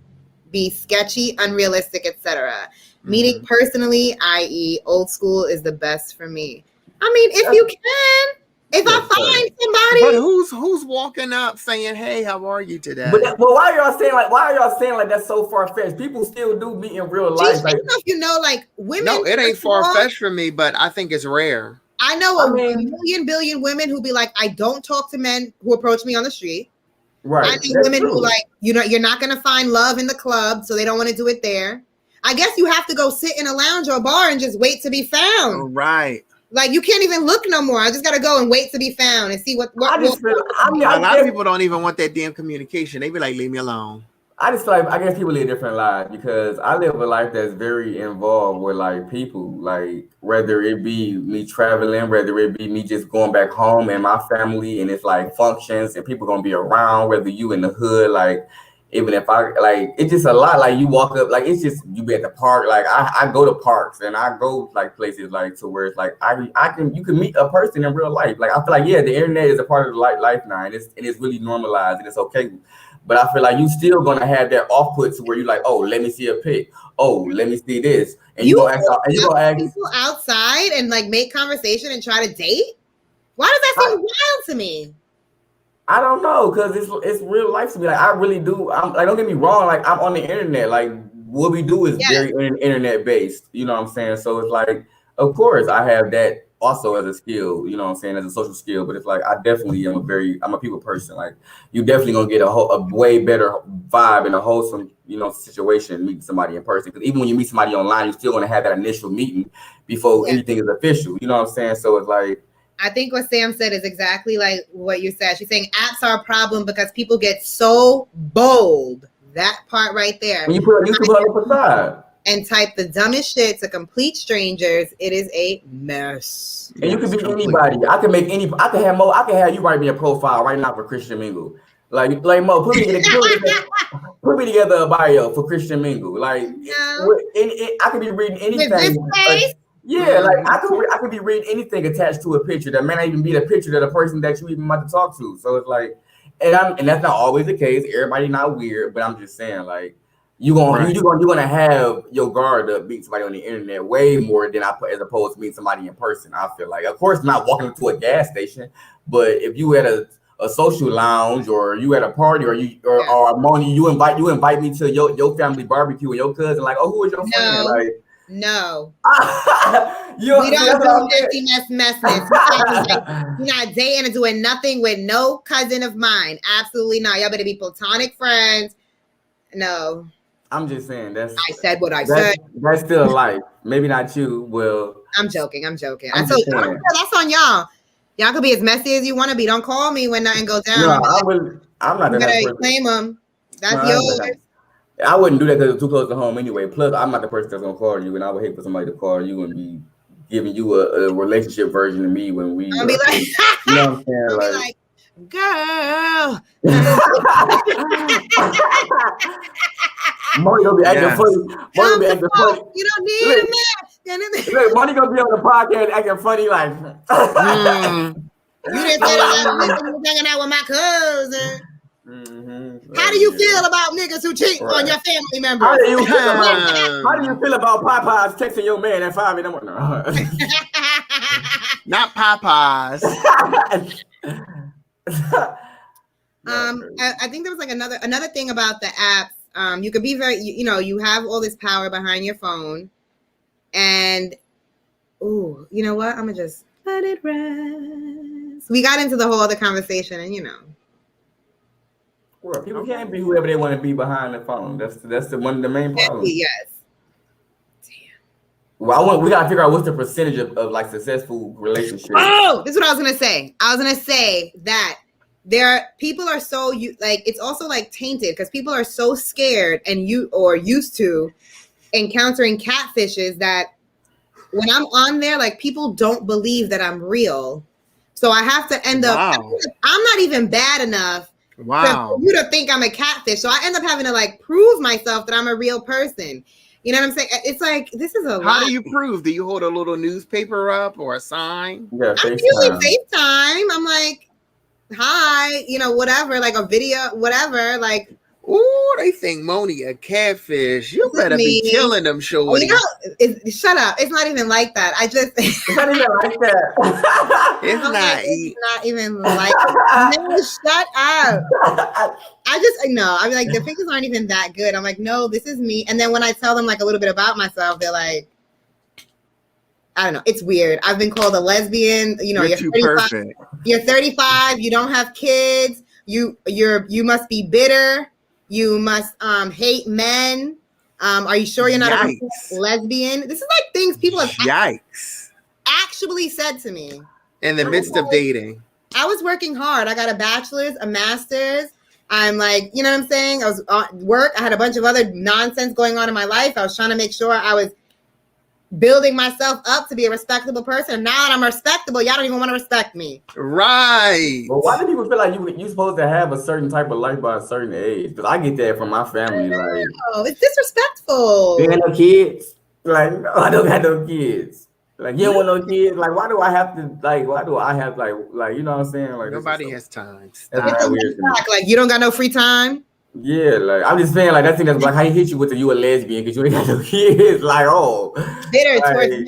be sketchy, unrealistic, etc. Meaning personally, i.e., old school is the best for me. I mean, if you can. If I find somebody, but who's walking up saying, "Hey, how are you today?" But why are y'all saying like that's so far fetched? People still do meet in real life. Like, like women. No, it ain't far fetched for me, but I think it's rare. I know a million billion women who be like, I don't talk to men who approach me on the street. Right. I know women who like, you're not gonna find love in the club, so they don't want to do it there. I guess you have to go sit in a lounge or a bar and just wait to be found. Right. Like, you can't even look no more. I just got to go and wait to be found and see what a lot of people don't even want that damn communication. They be like, leave me alone. I just feel like, I guess people live different lives because I live a life that's very involved with like people, like whether it be me traveling, whether it be me just going back home and my family, and it's like functions and people going to be around, whether you in the hood, like even if I like, it's just a lot. Like you walk up, like it's just you be at the park. Like I go to parks and I go like places like to where it's like you can meet a person in real life. Like I feel like the internet is a part of the life now, and it's really normalized and it's okay. But I feel like you still gonna have that off put to where you like, oh, let me see a pic. Oh, let me see this, and you gonna ask people outside and like make conversation and try to date. Why does that seem wild to me? I don't know, because it's real life to me. Like I really do. I'm like, don't get me wrong. Like I'm on the internet. Like what we do is very internet based. You know what I'm saying? So it's like, of course, I have that also as a skill. You know what I'm saying, as a social skill. But it's like I definitely I'm a people person. Like you definitely gonna get a way better vibe and a wholesome situation meeting somebody in person. Because even when you meet somebody online, you're still gonna have that initial meeting before anything is official. You know what I'm saying? So it's like. I think what Sam said is exactly like what you said. She's saying apps are a problem because people get so bold. That part right there. When you put YouTube on the facade and type the dumbest shit to complete strangers, it is a mess. And you can be anybody. I can have you write me a profile right now for Christian Mingle. Like Mo, put me together a bio for Christian Mingle. Like I could be reading anything. Yeah, like I could be reading anything attached to a picture that may not even be the picture of the person that you even about to talk to. So it's like, and that's not always the case. Everybody not weird, but I'm just saying, like, you're gonna have your guard up meeting somebody on the internet way more than as opposed to meeting somebody in person. I feel like, of course, not walking into a gas station, but if you at a social lounge or you at a party or Moni, you invite me to your family barbecue and your cousin, like, oh, who is your friend? Like. No. We don't do messness. You're not dating and doing nothing with no cousin of mine. Absolutely not. Y'all better be platonic friends. No. I'm just saying I said what I said. That's still life. Maybe not you. Well, I'm joking. That's on y'all. Y'all could be as messy as you want to be. Don't call me when nothing goes down. No, I'm not You that better person. claim them. That's No, yours. I wouldn't do that because it's too close to home anyway. Plus, I'm not the person that's gonna call you, and I would hate for somebody to call you and be giving you a relationship version of me when we. I'll be like, you know what I'm saying? I'll be like, girl. Money gonna be acting funny. Money gonna be acting funny. You don't need a man. Look, Money gonna be on the podcast acting funny like. You didn't say that last week when you hanging out with my cousin. Mm-hmm. How do you feel about niggas who cheat on your family members? How do you feel about Popeyes texting your man at 5 in the morning? Not Popeyes. I think there was like another thing about the apps. You could be very, you have all this power behind your phone, and you know what? I'm gonna just let it rest. We got into the whole other conversation, and well, people can't be whoever they want to be behind the phone. That's one of the main problems. Yes. Well, we gotta figure out what's the percentage of like successful relationships. Oh, this is what I was gonna say. I was gonna say that people are so it's also like tainted because people are so scared and used to encountering catfishes that when I'm on there, like people don't believe that I'm real. So I have to end up. I'm not even bad enough. For you to think I'm a catfish. So I end up having to like prove myself that I'm a real person. You know what I'm saying? It's like, this is a lot. How do you prove? Do you hold a little newspaper up or a sign? Yeah, I'm usually FaceTime. I'm like, hi, whatever, like a video, whatever. Like, ooh, they think Moni a catfish. You better be killing them, shorty. Shut up. It's not even like that. It's not even like that. It's not even like that. No, shut up. I'm like, the pictures aren't even that good. I'm like, no, this is me. And then when I tell them like a little bit about myself, they're like, I don't know. It's weird. I've been called a lesbian. You're 35. You're 35. You don't have kids. You must be bitter. You must hate men. Are you sure you're not a lesbian? This is like things people have actually said to me. In the midst of dating. I was working hard. I got a bachelor's, a master's. I'm like, you know what I'm saying? I was at work. I had a bunch of other nonsense going on in my life. I was trying to make sure I was building myself up to be a respectable person. Now that I'm respectable, y'all don't even want to respect me. Right. Well, why do people feel like you're supposed to have a certain type of life by a certain age? Because I get that from my family. Like, it's disrespectful. You ain't no kids. Like, no, I don't got no kids. Like, you don't want no kids. Like, why do I have to? Like, you know what I'm saying? Like, nobody has time. Like, you don't got no free time. Yeah, like I'm just saying, like that thing that's like how he hit you with you a lesbian because you ain't got no kids. Like, bitter towards men.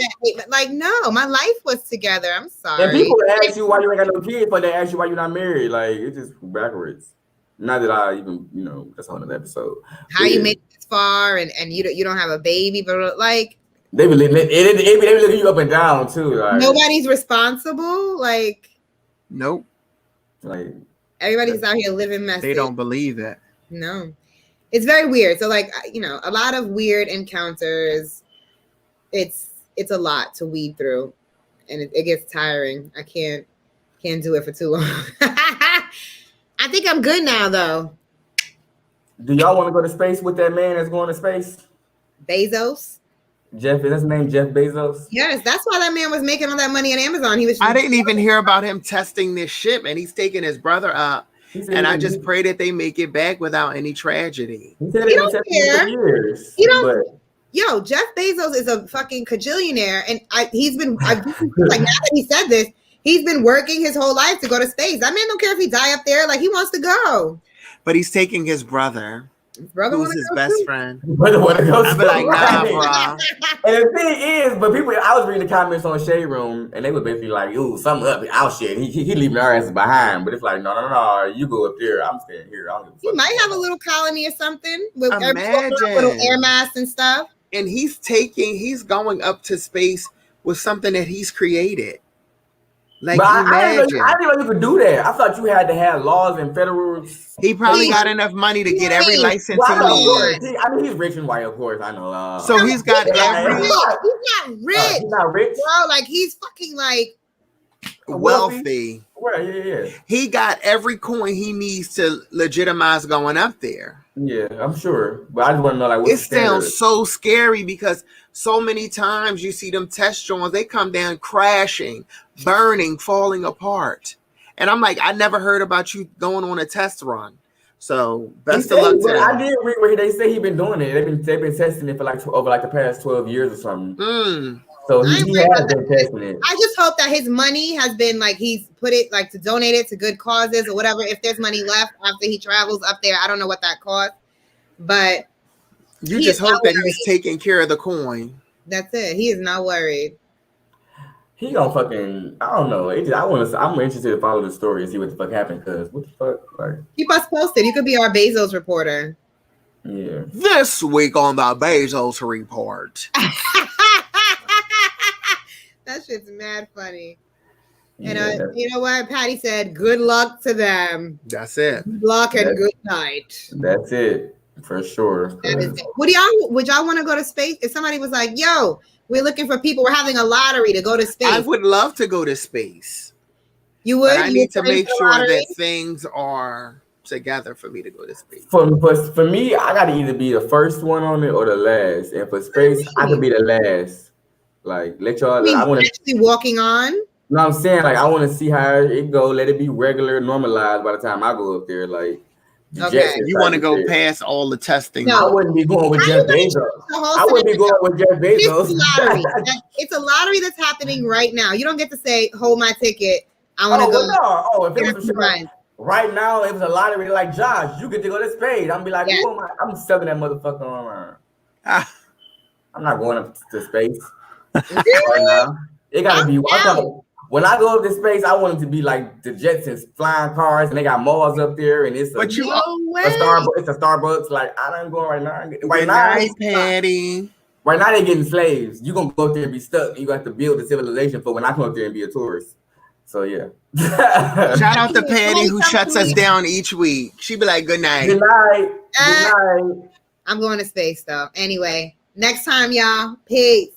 Like, no, my life was together. I'm sorry. And people ask you why you ain't got no kids, but they ask you why you're not married. Like, it's just backwards. Not that I even, that's on another episode. How you made it this far and you don't have a baby, but like they be looking you up and down too. Like nobody's responsible. Like, nope. Like everybody's out here living messy. They don't believe that. No, it's very weird. So like, a lot of weird encounters. It's a lot to weed through, and it gets tiring. I can't do it for too long. I think I'm good now, though. Do y'all want to go to space with that man that's going to space? Bezos. Jeff, is his name Jeff Bezos? Yes, that's why that man was making all that money on Amazon. I didn't even hear about him testing this ship, and he's taking his brother up. And I just pray that they make it back without any tragedy. He don't care. He don't. Yo, Jeff Bezos is a fucking cajillionaire, and he's been like, now that he said this, he's been working his whole life to go to space. That man don't care if he die up there. Like, he wants to go. But he's taking his brother. Who's his best friend? Brother want to go. I'd be like, nah, bro. And the thing is, but people, I was reading the comments on Shade Room, and they were basically like, "Ooh, something up, our shit. He leaving our asses behind." But it's like, no, you go up there. I'm staying here. He might have a little colony or something with little air masks and stuff. And he's going up to space with something that he's created. Like, imagine. I didn't know you could do that. I thought you had to have laws and federal. He probably got enough money to get every license he needs. I mean, he's rich and white, of course. I know. So he's got every. He's not rich. He's not rich, bro. Like, he's fucking like wealthy. Right, yeah. He got every coin he needs to legitimize going up there. Yeah, I'm sure. But I just want to know, like, what's It the standard? sounds so scary because so many times you see them test joints, they come down crashing, burning, falling apart. And I'm like, I never heard about you going on a test run. So best of luck to them. I did read where they say he's been doing it. They've been testing it for like over like the past 12 years or something. So he has been testing it. I just hope that his money has been like he's put it like to donate it to good causes or whatever. If there's money left after he travels up there, I don't know what that costs, but you just hope that he's taking care of the coin. That's it. He is not worried. He gonna fucking, I don't know. I'm interested to follow the story and see what the fuck happened. Cause what the fuck, like, keep us posted. You could be our Bezos reporter. Yeah. This week on the Bezos report. That shit's mad funny. And you know what? Patty said, "Good luck to them." That's it. Good luck and good night. That's it for sure. That is it. Would y'all want to go to space? If somebody was like, "Yo, we're looking for people. We're having a lottery to go to space." I would love to go to space. You would? But I need to make sure that things are together for me to go to space. For me, I gotta either be the first one on it or the last. And for space, I could be the last. Like, let y'all. I want to actually walking on. No, I'm saying, like, I want to see how it go. Let it be regular, normalized by the time I go up there. Like, okay, you want to go past all the testing? No, I wouldn't be going with Jeff Bezos. I wouldn't be going with Jeff Bezos. It's a lottery that's happening right now. You don't get to say, "Hold my ticket. I want to go." No, if it was right now, it was a lottery like Josh. You get to go to space. I'm be like, I'm selling that motherfucker online. I'm not going up to space. Right now. It gotta be. When I go up to space, I want it to be like the Jetsons flying cars, and they got malls up there, and it's a Starbucks. It's a Starbucks. Like, I don't go right now. Right now, Patty. Right now, they're getting slaves. You gonna go up there and be stuck. You got to build a civilization for when I come up there and be a tourist. So yeah. Shout out to Patty who shuts us down each week. She be like, "Good night." Good night. Good night. I'm going to space though. Anyway, next time, y'all. Peace.